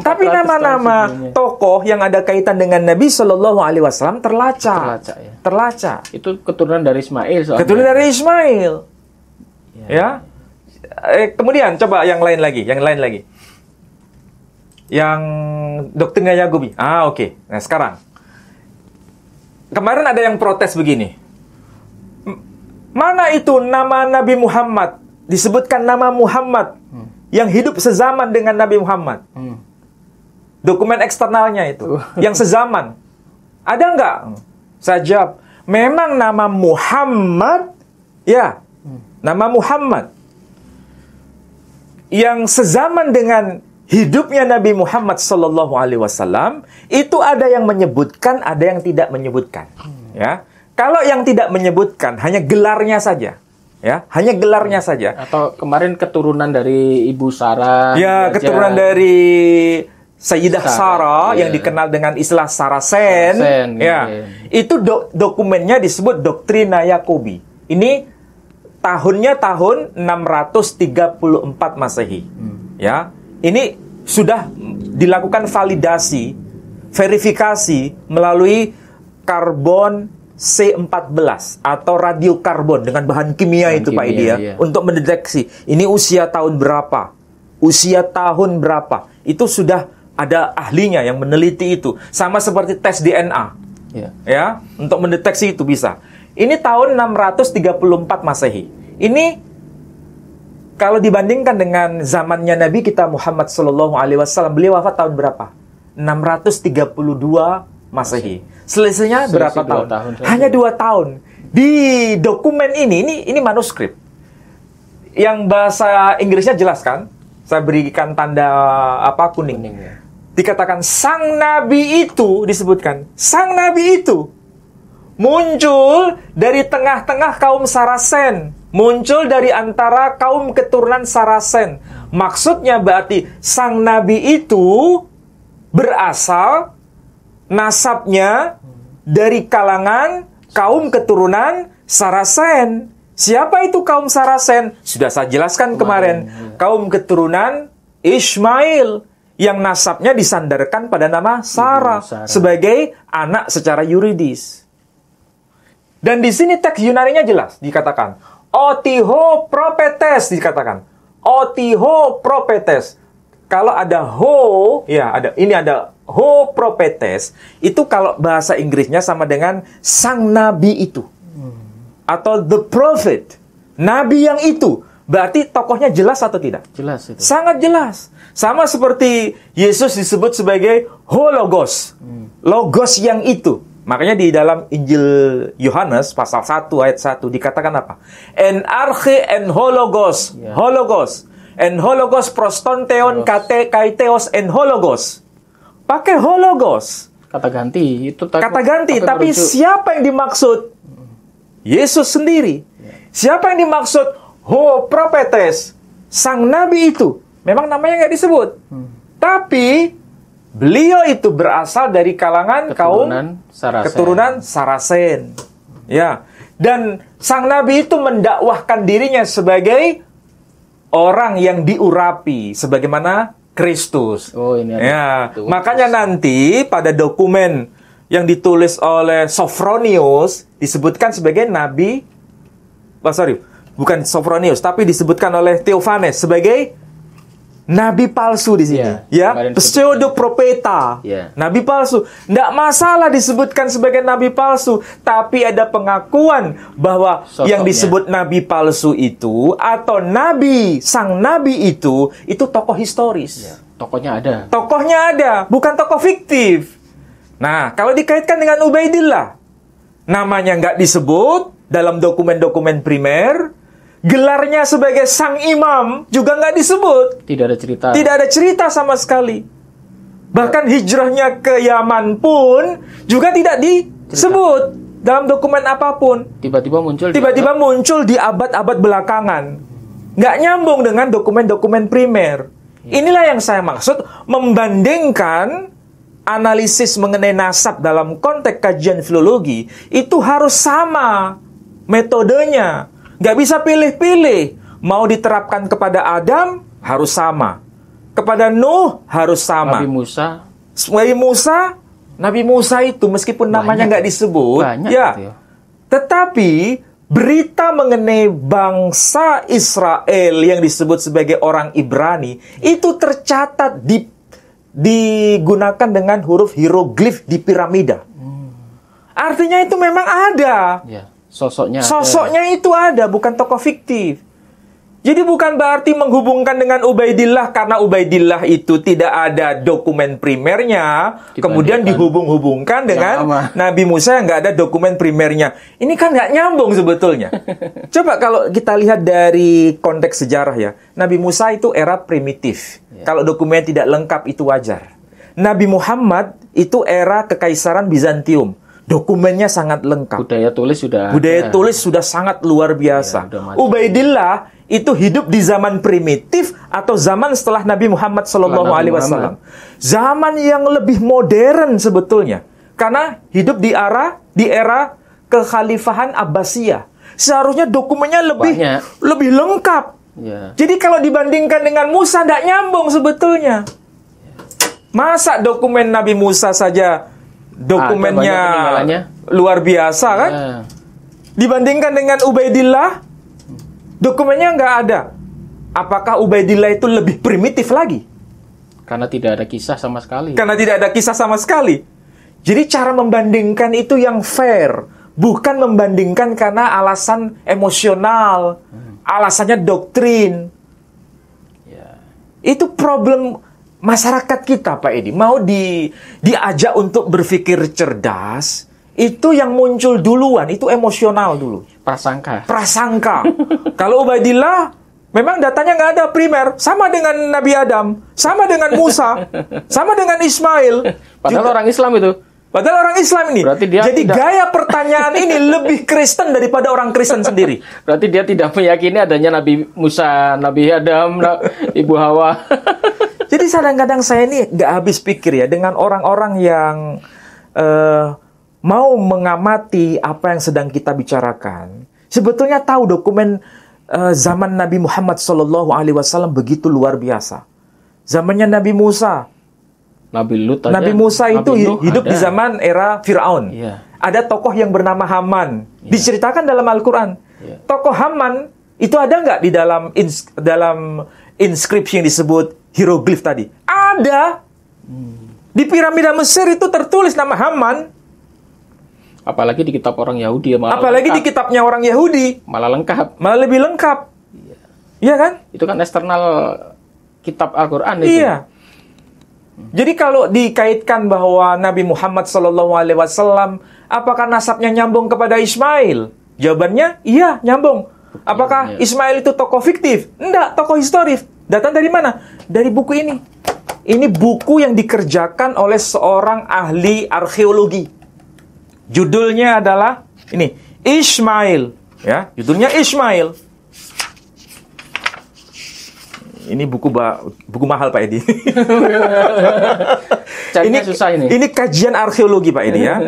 Tapi nama-nama tokoh yang ada kaitan dengan Nabi Sallallahu Alaihi Wasallam terlacak. Ya. Terlacak. Itu keturunan dari Ismail soalnya. Keturunan dari Ismail. Ya. Kemudian coba yang lain lagi. Yang doktrinnya Yagubi. Oke. Nah, sekarang. Kemarin ada yang protes begini. Mana itu nama Nabi Muhammad? Disebutkan nama Muhammad yang hidup sezaman dengan Nabi Muhammad. Dokumen eksternalnya itu. Yang sezaman. Ada nggak? Saya jawab. Memang nama Muhammad. Ya. Nama Muhammad. Yang sezaman dengan hidupnya Nabi Muhammad Sallallahu Alaihi Wasallam. Itu ada yang menyebutkan, ada yang tidak menyebutkan. Ya. Kalau yang tidak menyebutkan, hanya gelarnya saja. Ya, hanya gelarnya saja. Atau kemarin keturunan dari Ibu Sarah. Ya, keturunan dari Sayyidah Sarah yang dikenal dengan istilah Sarasen. Ya. Itu dokumennya disebut Doktrina Yakobi. Ini tahunnya tahun 634 Masehi. Ya. Ini sudah dilakukan validasi, verifikasi melalui karbon C14 atau radiokarbon dengan bahan kimia itu Pak Edi ya, untuk mendeteksi ini usia tahun berapa, itu sudah ada ahlinya yang meneliti itu, sama seperti tes DNA ya, untuk mendeteksi itu bisa. Ini tahun 634 Masehi. Ini kalau dibandingkan dengan zamannya Nabi kita Muhammad Sallallahu Alaihi Wasallam, beliau wafat tahun berapa? 632 Masehi. Selisihnya berapa tahun? Hanya 2 tahun. Di dokumen ini manuskrip. Yang bahasa Inggrisnya jelas kan? Saya berikan tanda kuning. Dikatakan sang nabi itu disebutkan. Sang nabi itu muncul dari tengah-tengah kaum Sarasen. Muncul dari antara kaum keturunan Sarasen. Maksudnya berarti sang nabi itu berasal nasabnya dari kalangan kaum keturunan Sarasen. Siapa itu kaum Sarasen? Sudah saya jelaskan kemarin. Kaum keturunan Ismail yang nasabnya disandarkan pada nama Sarah sebagai anak secara yuridis. Dan di sini teks Yunaninya jelas dikatakan Otiho propetes dikatakan. Otiho propetes. Kalau ada ho, ya ada ho propetes, itu kalau bahasa Inggrisnya sama dengan sang nabi itu. Atau the prophet. Nabi yang itu. Berarti tokohnya jelas atau tidak? Jelas itu. Sangat jelas. Sama seperti Yesus disebut sebagai hologos. Logos yang itu. Makanya di dalam Injil Yohanes pasal 1 ayat 1 dikatakan apa? En arche en hologos. Hologos. En hologos prostonteon kaiteos en hologos. Pakai hologos. Kata ganti. Kata ganti. Tapi siapa yang dimaksud? Yesus sendiri. Siapa yang dimaksud? Ho propetes. Sang nabi itu. Memang namanya nggak disebut. Tapi beliau itu berasal dari kalangan keturunan Sarasen. Ya. Dan sang nabi itu mendakwahkan dirinya sebagai orang yang diurapi sebagaimana Kristus. Oh, ini ya. Makanya nanti pada dokumen yang ditulis oleh Sophronius disebutkan sebagai nabi. Bukan Sophronius, tapi disebutkan oleh Theophanes sebagai nabi palsu di sini, ya, kemarin pseudoprofeta, nabi palsu. Tidak masalah disebutkan sebagai nabi palsu, tapi ada pengakuan bahwa sosoknya, yang disebut nabi palsu itu atau sang nabi itu tokoh historis. Tokohnya ada, bukan tokoh fiktif. Nah, kalau dikaitkan dengan Ubaidillah, namanya nggak disebut dalam dokumen-dokumen primer. Gelarnya sebagai sang imam juga nggak disebut. Tidak ada cerita. Tidak ada cerita sama sekali. Bahkan hijrahnya ke Yaman pun juga tidak disebut dalam dokumen apapun. Tiba-tiba muncul di abad-abad belakangan. Nggak nyambung dengan dokumen-dokumen primer. Inilah yang saya maksud, membandingkan analisis mengenai nasab dalam konteks kajian filologi itu harus sama metodenya. Nggak bisa pilih-pilih. Mau diterapkan kepada Adam, harus sama. Kepada Nuh, harus sama. Nabi Musa itu meskipun namanya nggak disebut, tetapi berita mengenai bangsa Israel yang disebut sebagai orang Ibrani, itu tercatat digunakan dengan huruf hieroglif di piramida. Artinya itu memang ada. Sosoknya itu ada, bukan tokoh fiktif. Jadi bukan berarti menghubungkan dengan Ubaidillah karena Ubaidillah itu tidak ada dokumen primernya, kemudian dihubung-hubungkan dengan Nabi Musa yang nggak ada dokumen primernya. Ini kan nggak nyambung sebetulnya. Coba kalau kita lihat dari konteks sejarah ya, Nabi Musa itu era primitif. Kalau dokumen tidak lengkap itu wajar. Nabi Muhammad itu era kekaisaran Bizantium. Dokumennya sangat lengkap. Budaya tulis sudah sangat luar biasa. Ubaidillah itu hidup di zaman primitif atau zaman setelah Nabi Muhammad SAW. Zaman yang lebih modern sebetulnya. Karena hidup di era kekhalifahan Abbasiyah. Seharusnya dokumennya lebih lengkap. Jadi kalau dibandingkan dengan Musa, tidak nyambung sebetulnya. Masa dokumen Nabi Musa saja dokumennya luar biasa kan? Dibandingkan dengan Ubaidillah, dokumennya nggak ada. Apakah Ubaidillah itu lebih primitif lagi? Karena tidak ada kisah sama sekali. Jadi cara membandingkan itu yang fair, bukan membandingkan karena alasan emosional, alasannya doktrin. Itu problem masyarakat kita, Pak Edi. Mau diajak untuk berpikir cerdas, itu yang muncul duluan, itu emosional dulu. Prasangka. Kalau Ubaidillah, memang datanya nggak ada primer. Sama dengan Nabi Adam, sama dengan Musa, sama dengan Ismail. Padahal orang Islam ini. Jadi gaya pertanyaan ini lebih Kristen daripada orang Kristen sendiri. Berarti dia tidak meyakini adanya Nabi Musa, Nabi Adam, Ibu Hawa. Jadi kadang-kadang saya ini nggak habis pikir ya dengan orang-orang yang mau mengamati apa yang sedang kita bicarakan. Sebetulnya tahu dokumen zaman Nabi Muhammad SAW begitu luar biasa. Zamannya Nabi Musa. Nabi Musa itu hidup di zaman era Fir'aun. Ada tokoh yang bernama Haman. Diceritakan dalam Al-Quran. Tokoh Haman itu ada nggak di dalam inskripsi yang disebut hieroglif tadi? Ada. Di piramida Mesir itu tertulis nama Haman. Apalagi di kitab orang Yahudi. Di kitabnya orang Yahudi. Malah lebih lengkap. Iya kan? Itu kan eksternal kitab Al-Quran itu. Iya. Jadi kalau dikaitkan bahwa Nabi Muhammad SAW, apakah nasabnya nyambung kepada Ismail? Jawabannya, iya, nyambung. Apakah Ismail itu tokoh fiktif? Enggak, tokoh historis. Datang dari mana? Dari buku ini. Ini buku yang dikerjakan oleh seorang ahli arkeologi. Judulnya adalah ini, Ismail. Ya, judulnya Ismail. Ini buku mahal, Pak Edi. Ini kajian arkeologi, Pak Edi ya.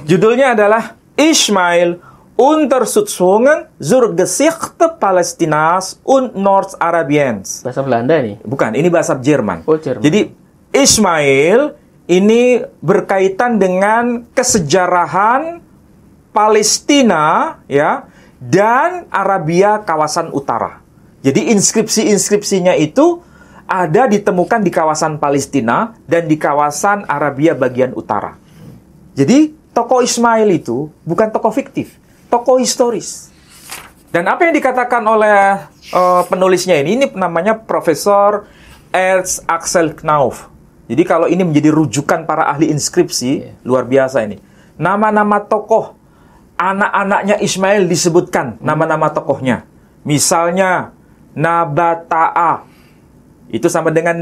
Judulnya adalah Ismail Untersuchungen zur Geschichte Palestinas und Nordarabiens. Bahasa Belanda nih? Bukan, ini bahasa Jerman. Oh, Jerman. Jadi Ismail ini berkaitan dengan kesejarahan Palestina ya dan Arabia kawasan utara. Jadi inskripsi-inskripsinya itu ada ditemukan di kawasan Palestina dan di kawasan Arabia bagian utara. Jadi, tokoh Ismail itu bukan tokoh fiktif, tokoh historis. Dan apa yang dikatakan oleh penulisnya ini namanya Profesor Ernst Axel Knauf. Jadi kalau ini menjadi rujukan para ahli inskripsi, luar biasa ini. Nama-nama tokoh, anak-anaknya Ismail disebutkan, nama-nama tokohnya. Misalnya, Nabata'a, itu sama dengan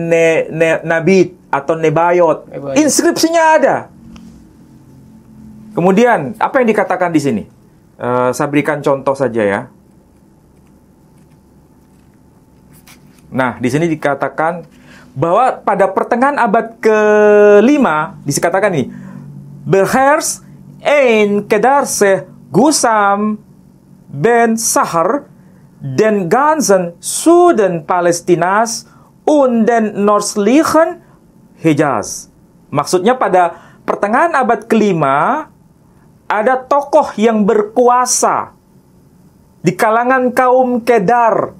Nabit atau Nebayot. Inskripsinya ada. Kemudian, apa yang dikatakan di sini? Saya berikan contoh saja ya. Nah, di sini dikatakan bahwa pada pertengahan abad ke-5 dikatakan ini, Beherz ein Kedarse Gusam ben Sahar den ganzen Süden Palestinas und den nördlichen Hijaz. Maksudnya pada pertengahan abad ke-5 ada tokoh yang berkuasa di kalangan kaum Kedar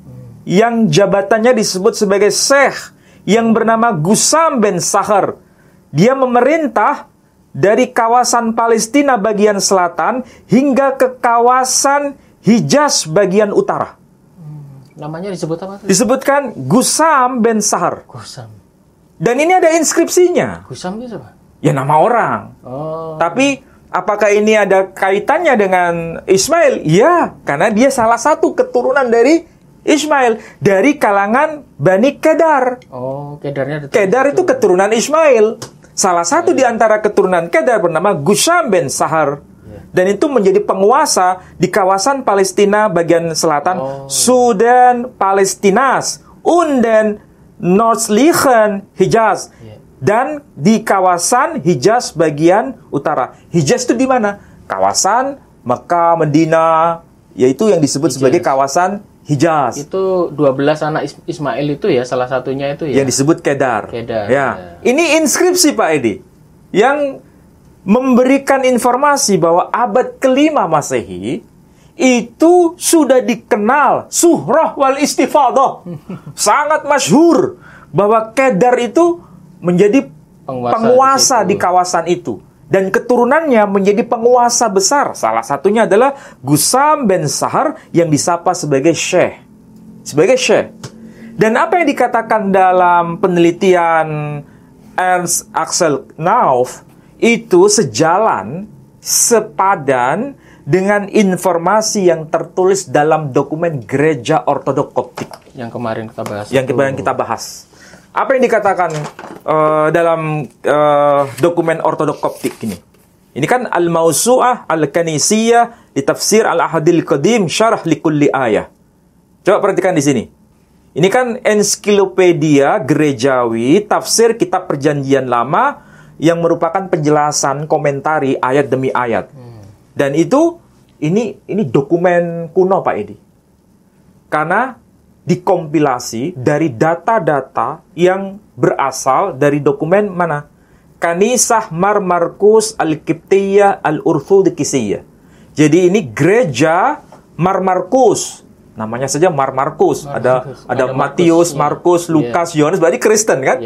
yang jabatannya disebut sebagai Syekh yang bernama Gusam bin Sahar. Dia memerintah dari kawasan Palestina bagian selatan hingga ke kawasan Hijaz bagian utara. Namanya disebut apa tuh? Disebutkan Gusam bin Sahar. Gusam. Dan ini ada inskripsinya. Gusam itu apa? Ya nama orang. Oh. Tapi apakah ini ada kaitannya dengan Ismail? Ya, karena dia salah satu keturunan dari Ismail, dari kalangan Bani Kedar. Oh, Kedarnya Kedar itu keturunan Ismail. Salah satu di antara keturunan Kedar bernama Gusam bin Sahar. Dan itu menjadi penguasa di kawasan Palestina bagian selatan, Sudan, Palestinas, und den nördlichen Hijaz. Dan di kawasan Hijaz bagian utara. Hijaz itu di mana? Kawasan Mekah, Medina, yaitu yang disebut sebagai kawasan Hijaz. Itu 12 anak Ismail itu ya, salah satunya itu ya. Yang disebut Kedar. Kedar. Ya. Ini inskripsi Pak Edi yang memberikan informasi bahwa abad ke-5 Masehi itu sudah dikenal Suhrah wal Istifadah. Sangat masyhur bahwa Kedar itu menjadi penguasa di kawasan itu. Dan keturunannya menjadi penguasa besar. Salah satunya adalah Gusam bin Sahar yang disapa sebagai Syekh. Sebagai Syekh. Dan apa yang dikatakan dalam penelitian Ernst Axel Knauf itu sejalan, sepadan dengan informasi yang tertulis dalam dokumen Gereja Ortodok Koptik. Yang kemarin kita bahas. Yang kemarin kita bahas. Apa yang dikatakan dalam dokumen Ortodok Koptik ini? Ini kan Al-Mawsu'ah Al-Kanisiyah di Tafsir Al-Ahadil Qadim Syarah Likulli Ayah. Coba perhatikan di sini. Ini kan ensiklopedia gerejawi tafsir kitab Perjanjian Lama yang merupakan penjelasan komentari ayat demi ayat. Dan itu ini dokumen kuno Pak Edi. Karena dikompilasi dari data-data yang berasal dari dokumen mana? Kanisah Mar Markus Al-Qibtiyah Al-Urthudikisiyah. Jadi ini gereja Mar Markus. Namanya saja Mar Markus. Ada Matius, Markus, Lukas, Yohanes, berarti Kristen kan?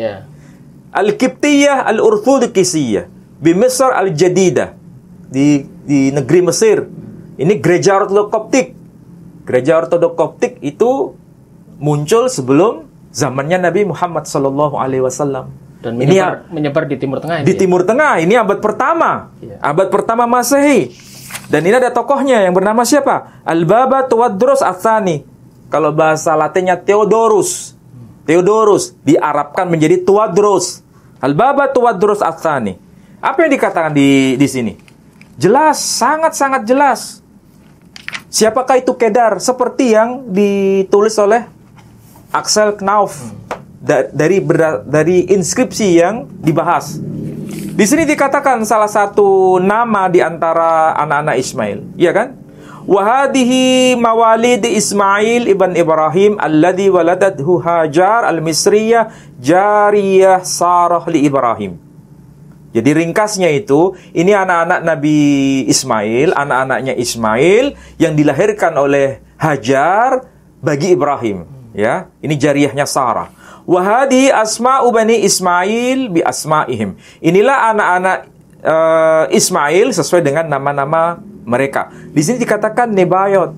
Al-Qibtiyah Al-Urthudikisiyah di Mesir Al-Jadidah. Di negeri Mesir. Ini gereja Ortodok Koptik. Gereja Ortodok Koptik itu muncul sebelum zamannya Nabi Muhammad SAW. Dan menyebar di Timur Tengah. Di Timur Tengah, ini abad pertama. Abad pertama Masehi. Dan ini ada tokohnya yang bernama siapa? Al-Baba Tuwadros Atsani. Kalau bahasa Latinnya Theodorus. Theodorus diarabkan menjadi Tuwadros. Al-Baba Tuwadros Atsani. Apa yang dikatakan di sini? Jelas, sangat-sangat jelas. Siapakah itu Kedar? Seperti yang ditulis oleh Axel Knauf dari inskripsi yang dibahas. Di sini dikatakan salah satu nama di antara anak-anak Ismail, iya kan? Wahadihi mawalid Ismail ibn Ibrahim alladhi waladathu Hajar al-Misriyah jariyah Sarah li Ibrahim. Jadi ringkasnya itu, ini anak-anak Nabi Ismail, anak-anaknya Ismail yang dilahirkan oleh Hajar bagi Ibrahim. Ya, ini jariyahnya Sarah. Wa hadhi asma'u bani Ismail bi asma'ihim. Inilah anak-anak Ismail sesuai dengan nama-nama mereka. Di sini dikatakan Nebayot,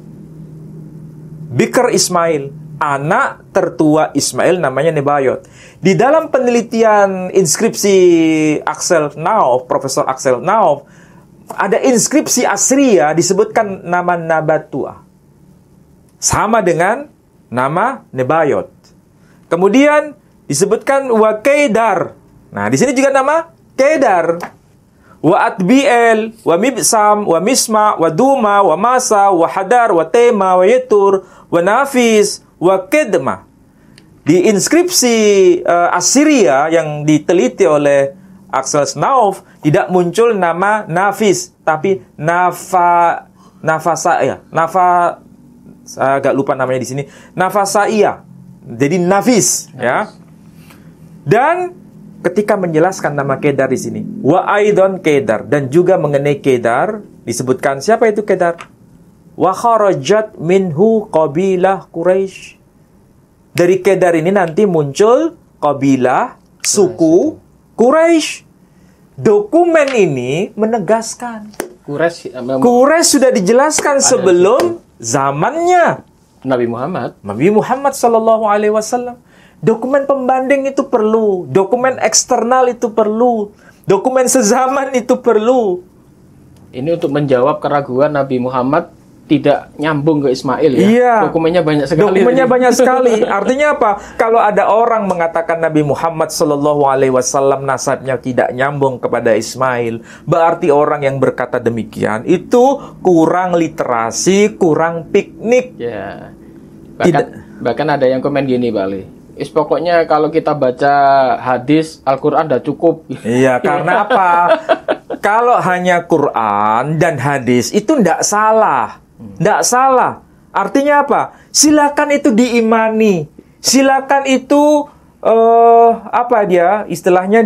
Bikr Ismail, anak tertua Ismail namanya Nebayot. Di dalam penelitian inskripsi Axel Nauf, Profesor Axel Nauf, ada inskripsi Assyria disebutkan nama Nabatua, sama dengan nama Nebayot. Kemudian disebutkan wa Kedar. Nah, di sini juga nama Kedar. Wa Atbiel, wa Mibsam, wa Misma, wa Duma, wa Masa, wa Hadar, wa Tema, wa Yetur, wa Nafis, wa Kedma. Di inskripsi Assyria yang diteliti oleh Axel Nauf tidak muncul nama Nafis, tapi Nafasa, saya agak lupa namanya di sini. Nafasaia. Jadi Nafis, ya. Dan ketika menjelaskan nama Kedar di sini, wa aidon Kedar, dan juga mengenai Kedar disebutkan siapa itu Kedar? Wa kharajat minhu qabilah Quraisy. Dari Kedar ini nanti muncul kabilah suku Quraisy. Dokumen ini menegaskan Quraisy sudah dijelaskan sebelum zamannya Nabi Muhammad sallallahu alaihi wasallam. Dokumen pembanding itu perlu, dokumen eksternal itu perlu, dokumen sezaman itu perlu. Ini untuk menjawab keraguan Nabi Muhammad tidak nyambung ke Ismail ya. Iya. Dokumennya banyak sekali. Dokumennya banyak sekali. Artinya apa? Kalau ada orang mengatakan Nabi Muhammad sallallahu alaihi wasallam nasabnya tidak nyambung kepada Ismail, berarti orang yang berkata demikian itu kurang literasi, kurang piknik. Ya. Bahkan ada yang komen gini, Bali. Pokoknya kalau kita baca hadis, Al-Quran udah cukup. Iya, karena apa? Kalau hanya Quran dan hadis itu tidak salah. Tidak salah. Artinya apa? Silakan itu diimani. Silakan itu istilahnya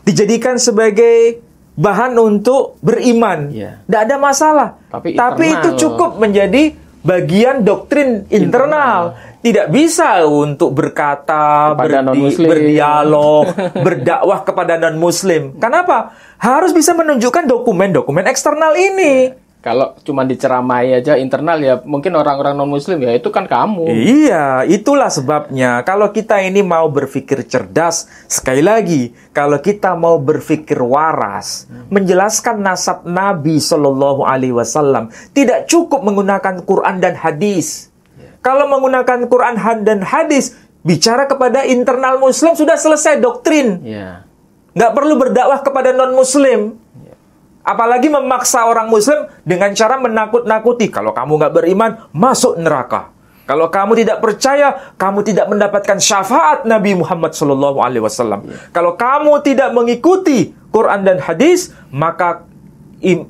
dijadikan sebagai bahan untuk beriman. Tidak ada masalah. Tapi itu cukup menjadi bagian doktrin internal. Tidak bisa untuk berkata, berdialog, berdakwah kepada non-muslim. Kenapa? Harus bisa menunjukkan dokumen-dokumen eksternal ini. Kalau cuma diceramai aja internal ya mungkin orang-orang non-muslim ya itu kan kamu. Iya, itulah sebabnya. Kalau kita ini mau berpikir cerdas, sekali lagi, kalau kita mau berpikir waras, menjelaskan nasab Nabi Shallallahu Alaihi Wasallam, tidak cukup menggunakan Quran dan hadis. Kalau menggunakan Quran dan hadis, bicara kepada internal muslim sudah selesai doktrin. Nggak perlu berdakwah kepada non-muslim. Apalagi memaksa orang muslim dengan cara menakut-nakuti. Kalau kamu nggak beriman, masuk neraka. Kalau kamu tidak percaya, kamu tidak mendapatkan syafaat Nabi Muhammad SAW. Kalau kamu tidak mengikuti Quran dan hadis, maka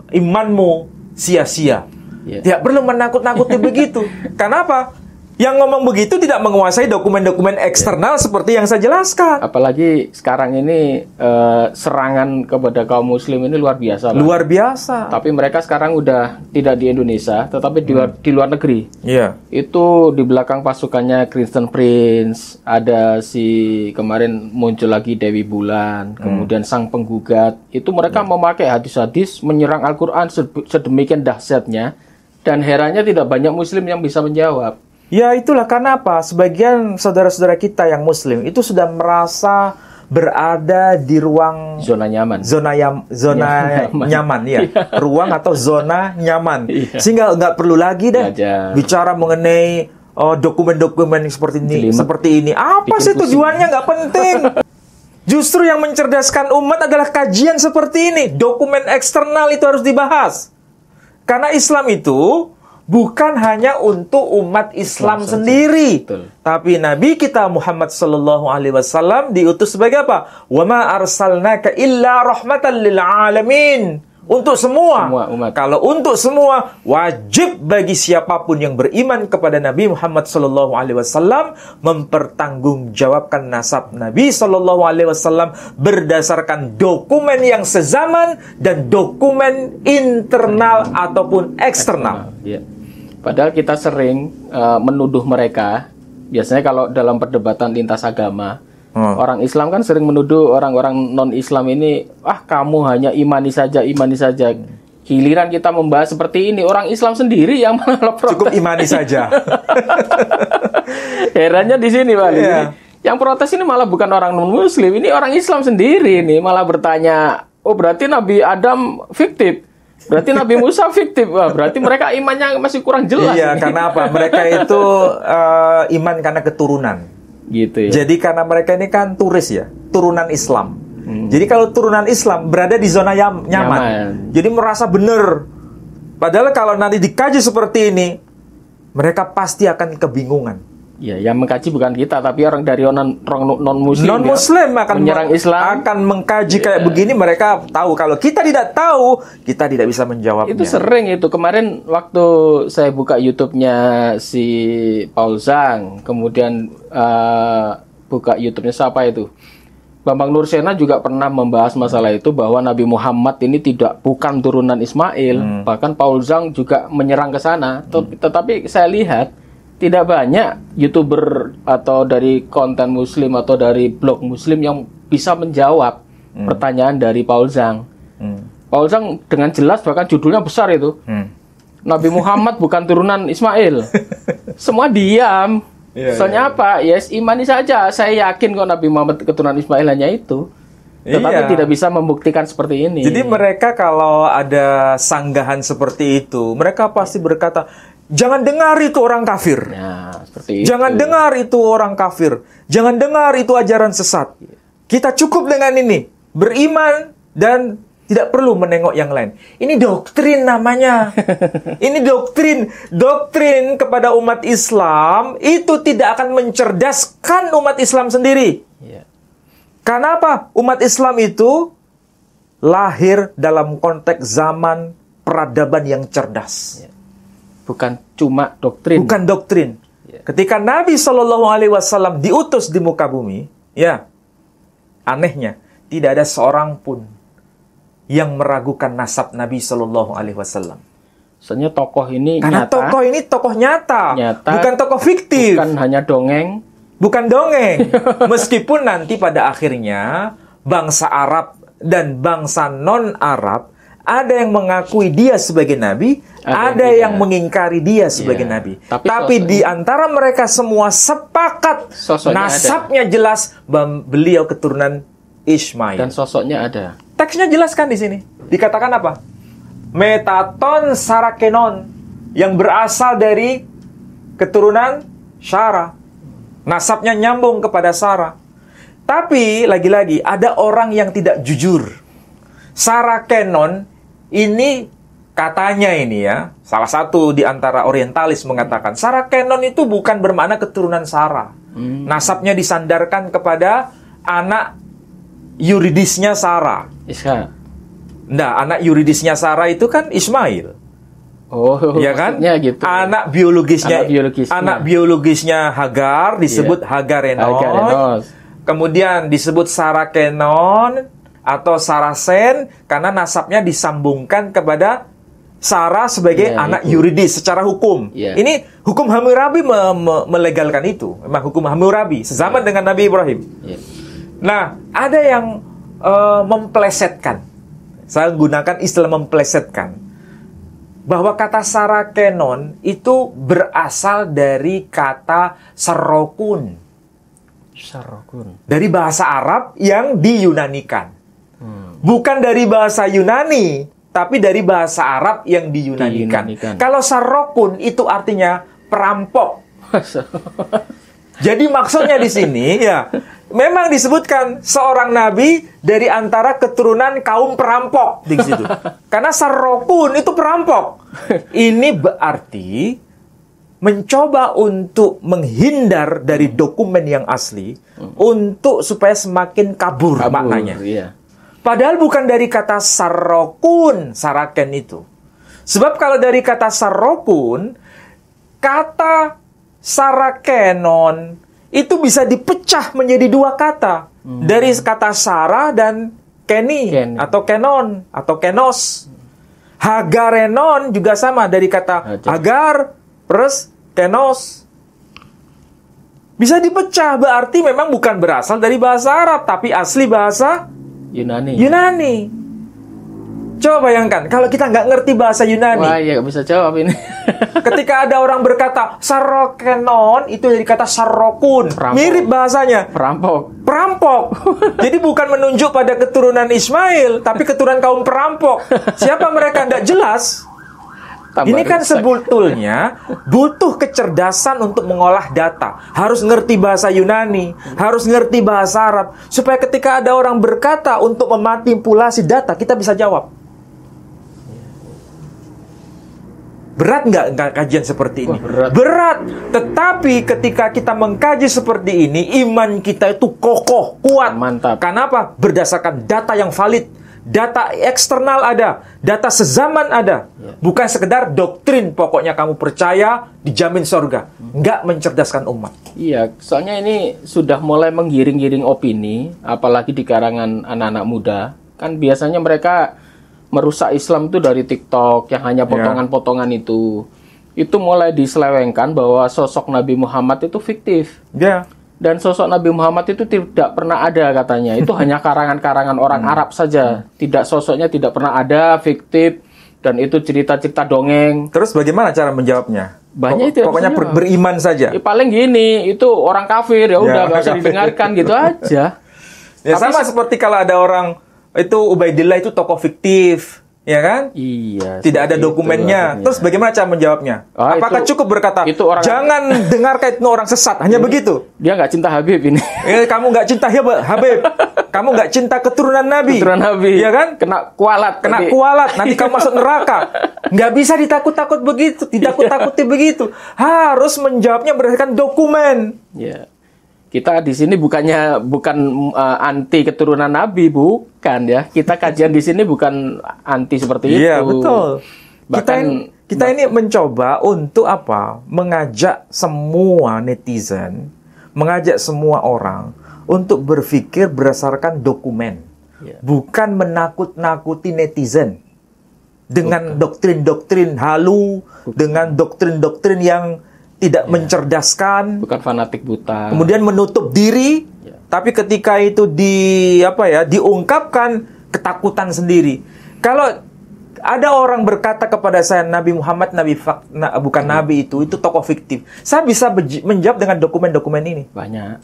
imanmu sia-sia. Tidak perlu menakut-nakuti begitu. Kenapa? Yang ngomong begitu tidak menguasai dokumen-dokumen eksternal seperti yang saya jelaskan. Apalagi sekarang ini serangan kepada kaum muslim ini luar biasa. Luar biasa. Tapi mereka sekarang udah tidak di Indonesia, tetapi di luar negeri. Iya. Itu di belakang pasukannya Kristen Prince, ada si kemarin muncul lagi Dewi Bulan, kemudian Sang Penggugat. Itu mereka memakai hadis-hadis menyerang Al-Quran sedemikian dahsyatnya, dan herannya tidak banyak muslim yang bisa menjawab. Ya itulah kenapa sebagian saudara-saudara kita yang muslim itu sudah merasa berada di ruang zona nyaman. Nyaman ya. Ruang atau zona nyaman. Sehingga nggak perlu lagi bicara mengenai dokumen-dokumen seperti ini. Apa sih tujuannya? Nggak penting. Justru yang mencerdaskan umat adalah kajian seperti ini. Dokumen eksternal itu harus dibahas. Karena Islam itu bukan hanya untuk umat Islam sendiri. Betul. Tapi Nabi kita Muhammad sallallahu alaihi wasallam diutus sebagai apa? Wa ma arsalnaka illa rahmatan lil alamin. Untuk semua umat. Kalau untuk semua, wajib bagi siapapun yang beriman kepada Nabi Muhammad sallallahu alaihi wasallam mempertanggungjawabkan nasab Nabi sallallahu alaihi wasallam berdasarkan dokumen yang sezaman dan dokumen internal ataupun eksternal. Padahal kita sering menuduh mereka Biasanya kalau dalam perdebatan lintas agama, orang Islam kan sering menuduh orang-orang non-Islam ini, kamu hanya imani saja, imani saja. Giliran kita membahas seperti ini, orang Islam sendiri yang malah protes. Cukup imani saja. Herannya di sini, Pak. Yang protes ini malah bukan orang non-Muslim, ini orang Islam sendiri nih, malah bertanya, oh berarti Nabi Adam fiktif, berarti Nabi Musa fiktif, wah berarti mereka imannya masih kurang jelas. Iya, karena apa? Mereka itu iman karena keturunan. Gitu ya. Jadi karena mereka ini kan turis ya, turunan Islam. Jadi kalau turunan Islam berada di zona nyaman. Jadi merasa benar. Padahal kalau nanti dikaji seperti ini, mereka pasti akan kebingungan. Ya, yang mengkaji bukan kita, tapi orang dari non-Muslim. Non-Muslim akan menyerang Islam, akan mengkaji kayak begini. Mereka tahu. Kalau kita tidak tahu, kita tidak bisa menjawabnya. Itu sering itu. Kemarin waktu saya buka YouTube-nya si Paul Zhang, kemudian buka YouTube-nya siapa itu? Bambang Nursena juga pernah membahas masalah itu, bahwa Nabi Muhammad ini bukan turunan Ismail. Bahkan Paul Zhang juga menyerang ke sana. Tetapi saya lihat tidak banyak YouTuber atau dari konten Muslim atau dari blog Muslim yang bisa menjawab pertanyaan dari Paul Zhang. Paul Zhang dengan jelas, bahkan judulnya besar itu. Nabi Muhammad bukan turunan Ismail. Semua diam. Soalnya apa? Yes, imani saja. Saya yakin kok Nabi Muhammad keturunan Ismail hanya itu. Tetapi tidak bisa membuktikan seperti ini. Jadi mereka kalau ada sanggahan seperti itu, mereka pasti berkata, jangan dengar itu orang kafir. Nah, seperti itu. Jangan dengar itu orang kafir. Jangan dengar itu ajaran sesat. Kita cukup dengan ini. Beriman dan tidak perlu menengok yang lain. Ini doktrin namanya. Ini doktrin. Doktrin kepada umat Islam itu tidak akan mencerdaskan umat Islam sendiri. Karena apa? Umat Islam itu lahir dalam konteks zaman peradaban yang cerdas. Bukan cuma doktrin. Bukan doktrin. Ketika Nabi SAW diutus di muka bumi, anehnya tidak ada seorang pun yang meragukan nasab Nabi SAW. Soalnya tokoh ini karena nyata. Tokoh ini tokoh nyata. Bukan tokoh fiktif. Bukan hanya dongeng. Bukan dongeng. Meskipun nanti pada akhirnya bangsa Arab dan bangsa non-Arab ada yang mengakui dia sebagai nabi, ada yang mengingkari dia sebagai nabi. Tapi di antara mereka semua sepakat nasabnya jelas, beliau keturunan Ismail. Dan sosoknya ada. Teksnya jelaskan di sini. Dikatakan apa? Metaton Sarakenon, yang berasal dari keturunan Syara. Nasabnya nyambung kepada Sarah. Tapi lagi-lagi ada orang yang tidak jujur. Sarakenon ini katanya ini ya, salah satu di antara orientalis mengatakan Sarakenon itu bukan bermakna keturunan Sarah. Nasabnya disandarkan kepada anak yuridisnya Sarah. Ishak. Nah, anak yuridisnya Sarah itu kan Ismail. Oh, ya kan? Gitu. Anak biologisnya Hagar disebut Hagarenon. Kemudian disebut Sarakenon atau Sarasen karena nasabnya disambungkan kepada Sarah sebagai anak yuridis secara hukum. Ini hukum Hammurabi melegalkan itu. Memang hukum Hammurabi sezaman dengan Nabi Ibrahim. Nah, ada yang memplesetkan. Saya gunakan istilah memplesetkan. Bahwa kata Sarakenon itu berasal dari kata Sarokun. Dari bahasa Arab yang diyunanikan. Bukan dari bahasa Yunani, tapi dari bahasa Arab yang diyunanikan. Kalau Sarokun itu artinya perampok. Jadi maksudnya di sini memang disebutkan seorang nabi dari antara keturunan kaum perampok di situ. Karena Sarokun itu perampok. Ini berarti mencoba untuk menghindar dari dokumen yang asli untuk supaya semakin kabur maknanya. Padahal bukan dari kata Sarokun, Saraken itu. Sebab kalau dari kata Sarokun, kata Sarakenon itu bisa dipecah menjadi dua kata. Dari kata Sarah dan Keni. Atau Kenon atau Kenos. Hagarenon juga sama dari kata Hagar plus Kenos. Bisa dipecah, berarti memang bukan berasal dari bahasa Arab, tapi asli bahasa Yunani. Coba bayangkan, kalau kita nggak ngerti bahasa Yunani. Wah, ya nggak bisa jawab ini. Ketika ada orang berkata sarrokenon, itu dari kata sarrokun. Mirip bahasanya. Perampok. Jadi bukan menunjuk pada keturunan Ismail, tapi keturunan kaum perampok. Siapa mereka? Nggak jelas. Ini kan sebetulnya butuh kecerdasan untuk mengolah data. Harus ngerti bahasa Yunani, harus ngerti bahasa Arab, supaya ketika ada orang berkata untuk memanipulasi data, kita bisa jawab. Berat nggak kajian seperti ini? Berat. Tetapi ketika kita mengkaji seperti ini, iman kita itu kokoh, kuat. Mantap. Kenapa? Berdasarkan data yang valid. Data eksternal ada, data sezaman ada. Bukan sekedar doktrin, pokoknya kamu percaya, dijamin surga. Nggak mencerdaskan umat. Iya, soalnya ini sudah mulai menggiring-giring opini, apalagi di karangan anak-anak muda. Kan biasanya mereka merusak Islam itu dari TikTok, yang hanya potongan-potongan itu. Itu mulai diselewengkan bahwa sosok Nabi Muhammad itu fiktif. Dan sosok Nabi Muhammad itu tidak pernah ada katanya. Itu hanya karangan-karangan orang Arab saja. Sosoknya tidak pernah ada, fiktif. Dan itu cerita-cerita dongeng. Terus bagaimana cara menjawabnya? Banyak itu. Pokoknya beriman saja. Paling gini, itu orang kafir, ya udah nggak usah didengarkan gitu aja. Ya sama seperti kalau ada orang itu Ubaidillah itu tokoh fiktif. Ya kan? Iya. Tidak ada dokumennya. Terus bagaimana cara menjawabnya? Apakah cukup berkata, jangan dengarkan itu orang sesat, hanya begitu? Dia nggak cinta Habib ini. Kamu nggak cinta Habib. Kamu nggak cinta keturunan Nabi. Ya kan? Kena kualat. Nanti kamu masuk neraka. Nggak bisa ditakut-takut begitu. Ditakut-takuti begitu. Harus menjawabnya berdasarkan dokumen. Ya. Kita di sini bukan anti keturunan Nabi, bukan ya. Kita kajian di sini bukan anti seperti itu. Iya, betul. Kita ini mencoba untuk apa? Mengajak semua netizen, mengajak semua orang untuk berpikir berdasarkan dokumen. Bukan menakut-nakuti netizen dengan doktrin-doktrin halu, dengan doktrin-doktrin yang tidak mencerdaskan, bukan fanatik buta. Kemudian menutup diri, tapi ketika itu diungkapkan ketakutan sendiri. Kalau ada orang berkata kepada saya Nabi Muhammad bukan nabi itu tokoh fiktif. Saya bisa menjawab dengan dokumen-dokumen ini. Banyak.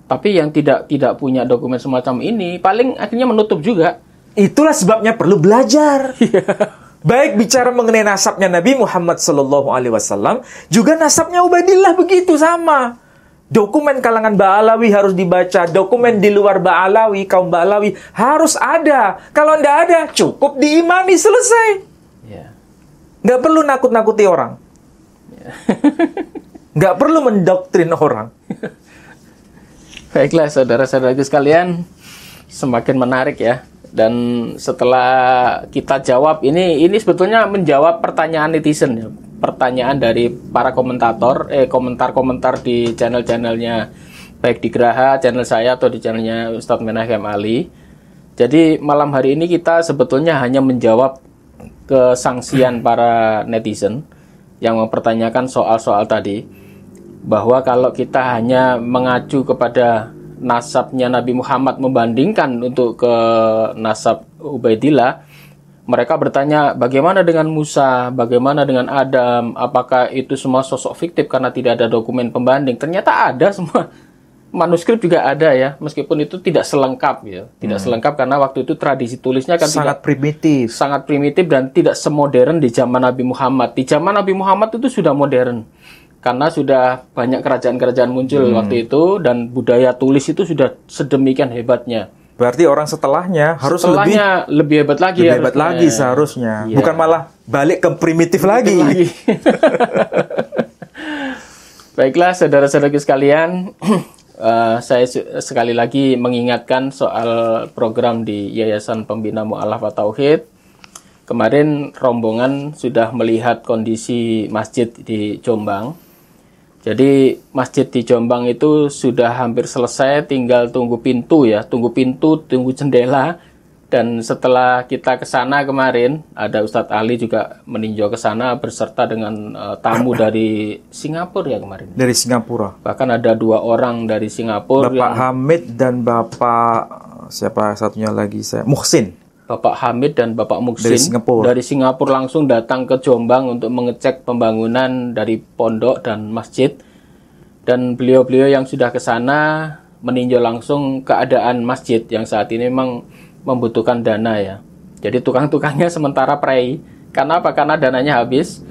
Tapi yang tidak punya dokumen semacam ini paling akhirnya menutup juga. Itulah sebabnya perlu belajar. Baik bicara mengenai nasabnya Nabi Muhammad SAW, juga nasabnya Ubaidillah begitu sama. Dokumen kalangan Ba'alawi harus dibaca, dokumen di luar Ba'alawi, kaum Ba'alawi harus ada. Kalau tidak ada, cukup diimani, selesai. Nggak perlu nakut-nakuti orang. Nggak perlu mendoktrin orang. Baiklah, saudara-saudaraku sekalian, semakin menarik ya. Dan setelah kita jawab, ini sebetulnya menjawab pertanyaan netizen ya. Pertanyaan dari para komentar-komentar di channel-channelnya, baik di Geraha, channel saya, atau di channelnya Ustadz Menachem Ali. Jadi malam hari ini kita sebetulnya hanya menjawab kesangsian para netizen yang mempertanyakan soal-soal tadi, bahwa kalau kita hanya mengacu kepada nasabnya Nabi Muhammad membandingkan untuk ke nasab Ubaidillah, mereka bertanya bagaimana dengan Musa, bagaimana dengan Adam, apakah itu semua sosok fiktif karena tidak ada dokumen pembanding? Ternyata ada semua, manuskrip juga ada ya, meskipun itu tidak selengkap ya, tidak selengkap karena waktu itu tradisi tulisnya kan sangat primitif dan tidak semodern di zaman Nabi Muhammad. Di zaman Nabi Muhammad itu sudah modern. Karena sudah banyak kerajaan-kerajaan muncul waktu itu, dan budaya tulis itu sudah sedemikian hebatnya. Berarti orang setelahnya harus lebih hebat lagi. Lebih hebat lagi seharusnya. Iya. Bukan malah balik ke primitif lagi. Baiklah, saudara-saudaraku sekalian, saya sekali lagi mengingatkan soal program di Yayasan Pembina Mu'allafah Tauhid. Kemarin rombongan sudah melihat kondisi masjid di Jombang. Jadi masjid di Jombang itu sudah hampir selesai, tinggal tunggu pintu, tunggu jendela. Dan setelah kita ke sana kemarin, ada Ustadz Ali juga meninjau ke sana beserta dengan tamu dari Singapura ya kemarin. Dari Singapura. Bahkan ada 2 orang dari Singapura. Bapak Hamid dan Bapak siapa satunya lagi Muhsin. Bapak Hamid dan Bapak Muksin dari Singapura langsung datang ke Jombang untuk mengecek pembangunan dari pondok dan masjid. Dan beliau-beliau yang sudah ke sana meninjau langsung keadaan masjid yang saat ini memang membutuhkan dana ya. Jadi tukang-tukangnya sementara prei. Karena apa? Karena dananya habis.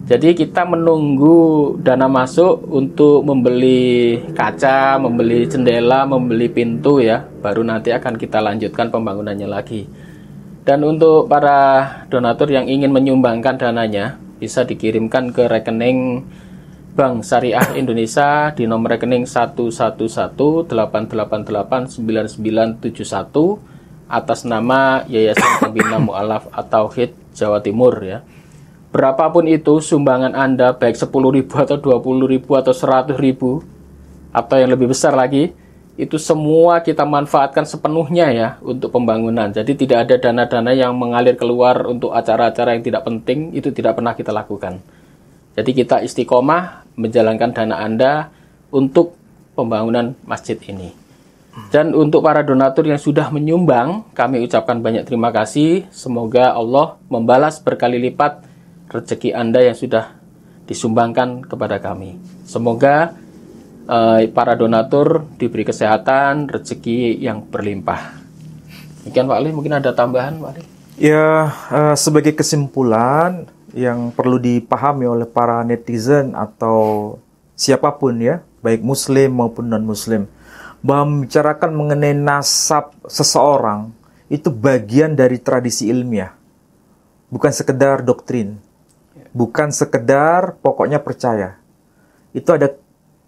Jadi kita menunggu dana masuk untuk membeli kaca, membeli jendela, membeli pintu ya. Baru nanti akan kita lanjutkan pembangunannya lagi. Dan untuk para donatur yang ingin menyumbangkan dananya, bisa dikirimkan ke rekening Bank Syariah Indonesia di nomor rekening 11188899971 atas nama Yayasan Pembina Mu'alaf at-Tauhid Jawa Timur ya. Berapapun itu sumbangan Anda, baik 10.000 atau 20.000 atau 100.000 atau yang lebih besar lagi, itu semua kita manfaatkan sepenuhnya ya untuk pembangunan. Jadi tidak ada dana-dana yang mengalir keluar untuk acara-acara yang tidak penting, itu tidak pernah kita lakukan. Jadi kita istiqomah menjalankan dana Anda untuk pembangunan masjid ini. Dan untuk para donatur yang sudah menyumbang, kami ucapkan banyak terima kasih. Semoga Allah membalas berkali lipat rezeki Anda yang sudah disumbangkan kepada kami. Semoga para donatur diberi kesehatan, rezeki yang berlimpah. Demikian Pak Ali, mungkin ada tambahan Pak Ali? Ya, sebagai kesimpulan yang perlu dipahami oleh para netizen atau siapapun ya, baik muslim maupun non-muslim, bahwa membicarakan mengenai nasab seseorang itu bagian dari tradisi ilmiah. Bukan sekedar doktrin. Bukan sekedar pokoknya percaya. Itu ada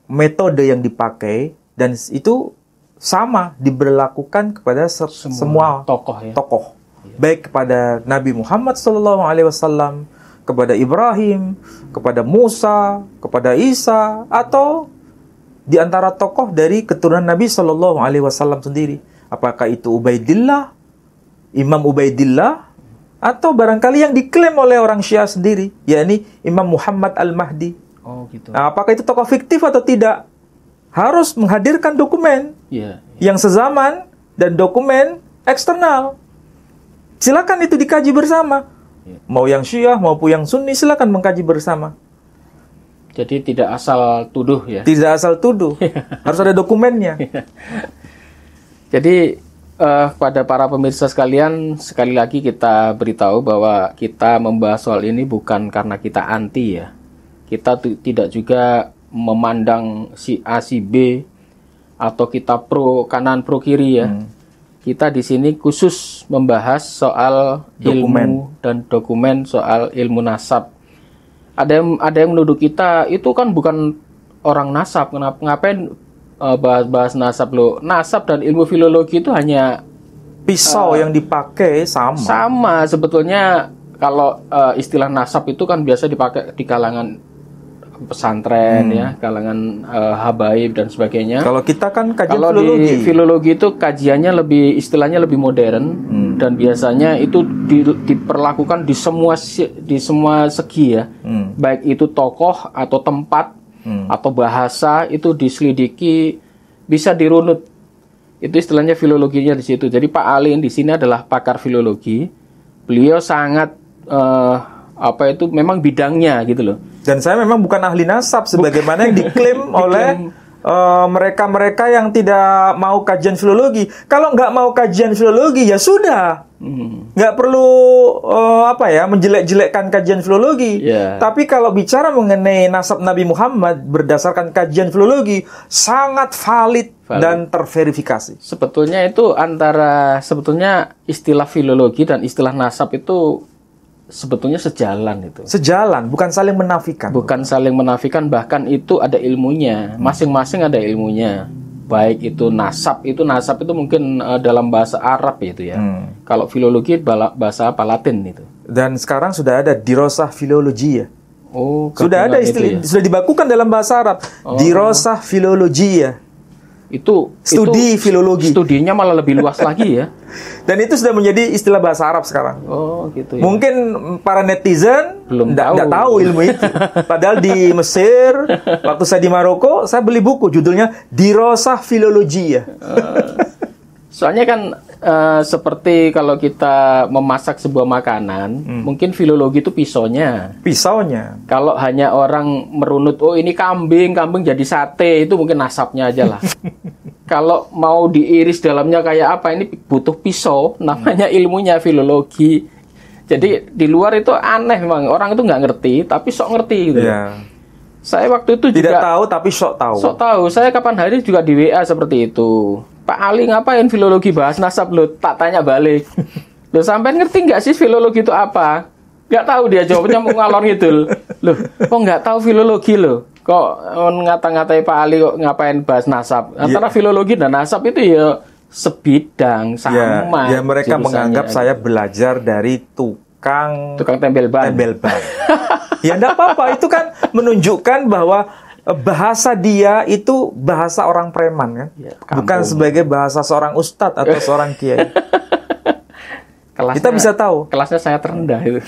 metode yang dipakai dan itu sama diberlakukan kepada semua tokoh ya. Tokoh. Baik kepada Nabi Muhammad SAW, kepada Ibrahim, kepada Musa, kepada Isa, atau di antara tokoh dari keturunan Nabi SAW sendiri. Apakah itu Ubaidillah, Imam Ubaidillah, atau barangkali yang diklaim oleh orang Syiah sendiri, yakni Imam Muhammad Al-Mahdi. Oh, gitu. Nah, apakah itu tokoh fiktif atau tidak? Harus menghadirkan dokumen yang sezaman dan dokumen eksternal. Silakan itu dikaji bersama. Mau yang Syiah maupun yang Sunni, silakan mengkaji bersama. Jadi tidak asal tuduh ya. Tidak asal tuduh. Harus ada dokumennya. Jadi pada para pemirsa sekalian, sekali lagi kita beritahu bahwa kita membahas soal ini bukan karena kita anti ya. Kita tidak juga memandang si A si B atau kita pro kanan pro kiri ya. Kita di sini khusus membahas soal ilmu dan dokumen soal ilmu nasab. Ada yang menuduh kita itu kan bukan orang nasab. Ngapain bahas nasab lo? Nasab dan ilmu filologi itu hanya pisau yang dipakai sama. Sama sebetulnya. Kalau istilah nasab itu kan biasa dipakai di kalangan pesantren ya, kalangan habaib dan sebagainya. Kalau kita kan kajian kalau filologi. Di filologi itu kajiannya istilahnya lebih modern dan biasanya itu diperlakukan di semua segi ya. Baik itu tokoh atau tempat atau bahasa itu diselidiki, bisa dirunut. Itu istilahnya filologinya di situ. Jadi Pak Alin di sini adalah pakar filologi. Beliau sangat memang bidangnya gitu loh. Dan saya memang bukan ahli nasab sebagaimana yang diklaim oleh mereka-mereka yang tidak mau kajian filologi. Kalau nggak mau kajian filologi ya sudah, nggak perlu menjelek-jelekkan kajian filologi. Tapi kalau bicara mengenai nasab Nabi Muhammad berdasarkan kajian filologi sangat valid dan terverifikasi. Sebetulnya istilah filologi dan istilah nasab itu sebetulnya sejalan itu. Sejalan, bukan saling menafikan. Bukan saling menafikan, bahkan itu ada ilmunya. Masing-masing ada ilmunya. Baik itu nasab itu mungkin dalam bahasa Arab itu ya. Kalau filologi bahasa apa Latin itu. Dan sekarang sudah ada dirosah filologi ya. Oh, sudah ada istilah, sudah dibakukan dalam bahasa Arab. Dirosah filologi ya. Studi filologi. Studinya malah lebih luas lagi ya. Dan itu sudah menjadi istilah bahasa Arab sekarang. Oh, gitu ya. Mungkin para netizen belum nggak tahu ilmu itu. Padahal di Mesir, waktu saya di Maroko, saya beli buku judulnya Dirosah Filologi ya. Soalnya kan seperti kalau kita memasak sebuah makanan, mungkin filologi itu pisaunya. Pisaunya. Kalau hanya orang merunut, oh ini kambing jadi sate, itu mungkin nasabnya aja lah. Kalau mau diiris dalamnya kayak apa, ini butuh pisau, namanya ilmunya filologi. Jadi di luar itu aneh memang, orang itu nggak ngerti, tapi sok ngerti gitu. Yeah. Saya waktu itu tidak juga tahu tapi sok tahu. Sok tahu. Saya kapan hari juga di WA seperti itu. Pak Ali ngapain filologi bahas nasab lo? Tak tanya balik. Lo sampai ngerti nggak sih filologi itu apa? Nggak tahu dia jawabnya mau ngalor ngidul. Loh, kok nggak tahu filologi lo? Kok ngata-ngatai Pak Ali kok ngapain bahas nasab? Antara filologi dan nasab itu ya sebidang sama. Ya mereka menganggap saya belajar dari tukang tembel ban. Ya enggak apa-apa, itu kan menunjukkan bahwa bahasa dia itu bahasa orang preman kan, ya, bukan sebagai bahasa seorang ustadz atau seorang kiai. Kita bisa tahu. Kelasnya saya terendah itu.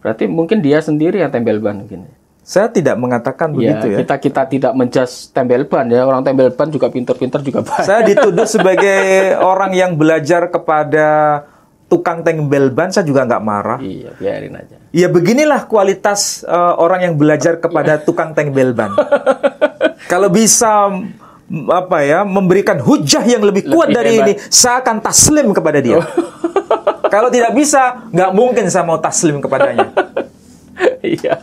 Berarti mungkin dia sendiri yang tembel ban mungkin. Saya tidak mengatakan begitu ya. Kita tidak menjudge tembel ban ya. Orang tembel ban juga pintar-pintar juga banyak. Saya dituduh sebagai orang yang belajar kepada tukang tembel ban, saya juga nggak marah. Iya, biarin aja. Ya beginilah kualitas orang yang belajar kepada tukang tembel ban. Kalau bisa memberikan hujah yang lebih kuat dari hebat. Ini, saya akan taslim kepada dia. Kalau tidak bisa, nggak mungkin saya mau taslim kepadanya. Iya.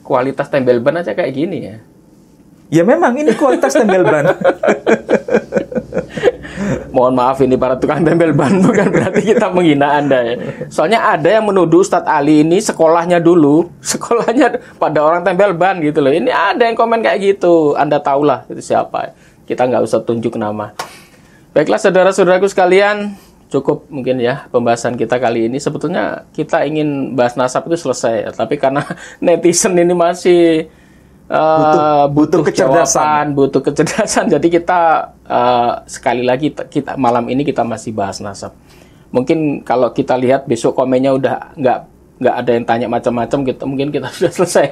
Kualitas tembel ban aja kayak gini ya. Ya memang ini kualitas tembel ban. Mohon maaf ini para tukang tembel ban, bukan berarti kita menghina Anda ya. Soalnya ada yang menuduh Ustadz Ali ini sekolahnya pada orang tembel ban gitu loh. Ini ada yang komen kayak gitu. Anda tahulah itu siapa. Kita nggak usah tunjuk nama. Baiklah saudara-saudaraku sekalian, cukup mungkin ya pembahasan kita kali ini. Sebetulnya kita ingin bahas nasab itu selesai ya. Tapi karena netizen ini masih butuh kecerdasan, butuh kecerdasan. Jadi kita sekali lagi kita malam ini kita masih bahas nasab. Mungkin kalau kita lihat besok komennya udah nggak ada yang tanya macam-macam, mungkin kita sudah selesai.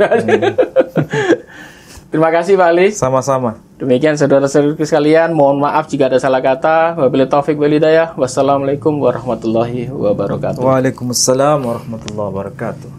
Terima kasih Pak Ali. Sama-sama. Demikian saudara-saudara sekalian, mohon maaf jika ada salah kata. Wabillahi taufik wal hidayah. Wassalamualaikum warahmatullahi wabarakatuh. Waalaikumsalam warahmatullahi wabarakatuh.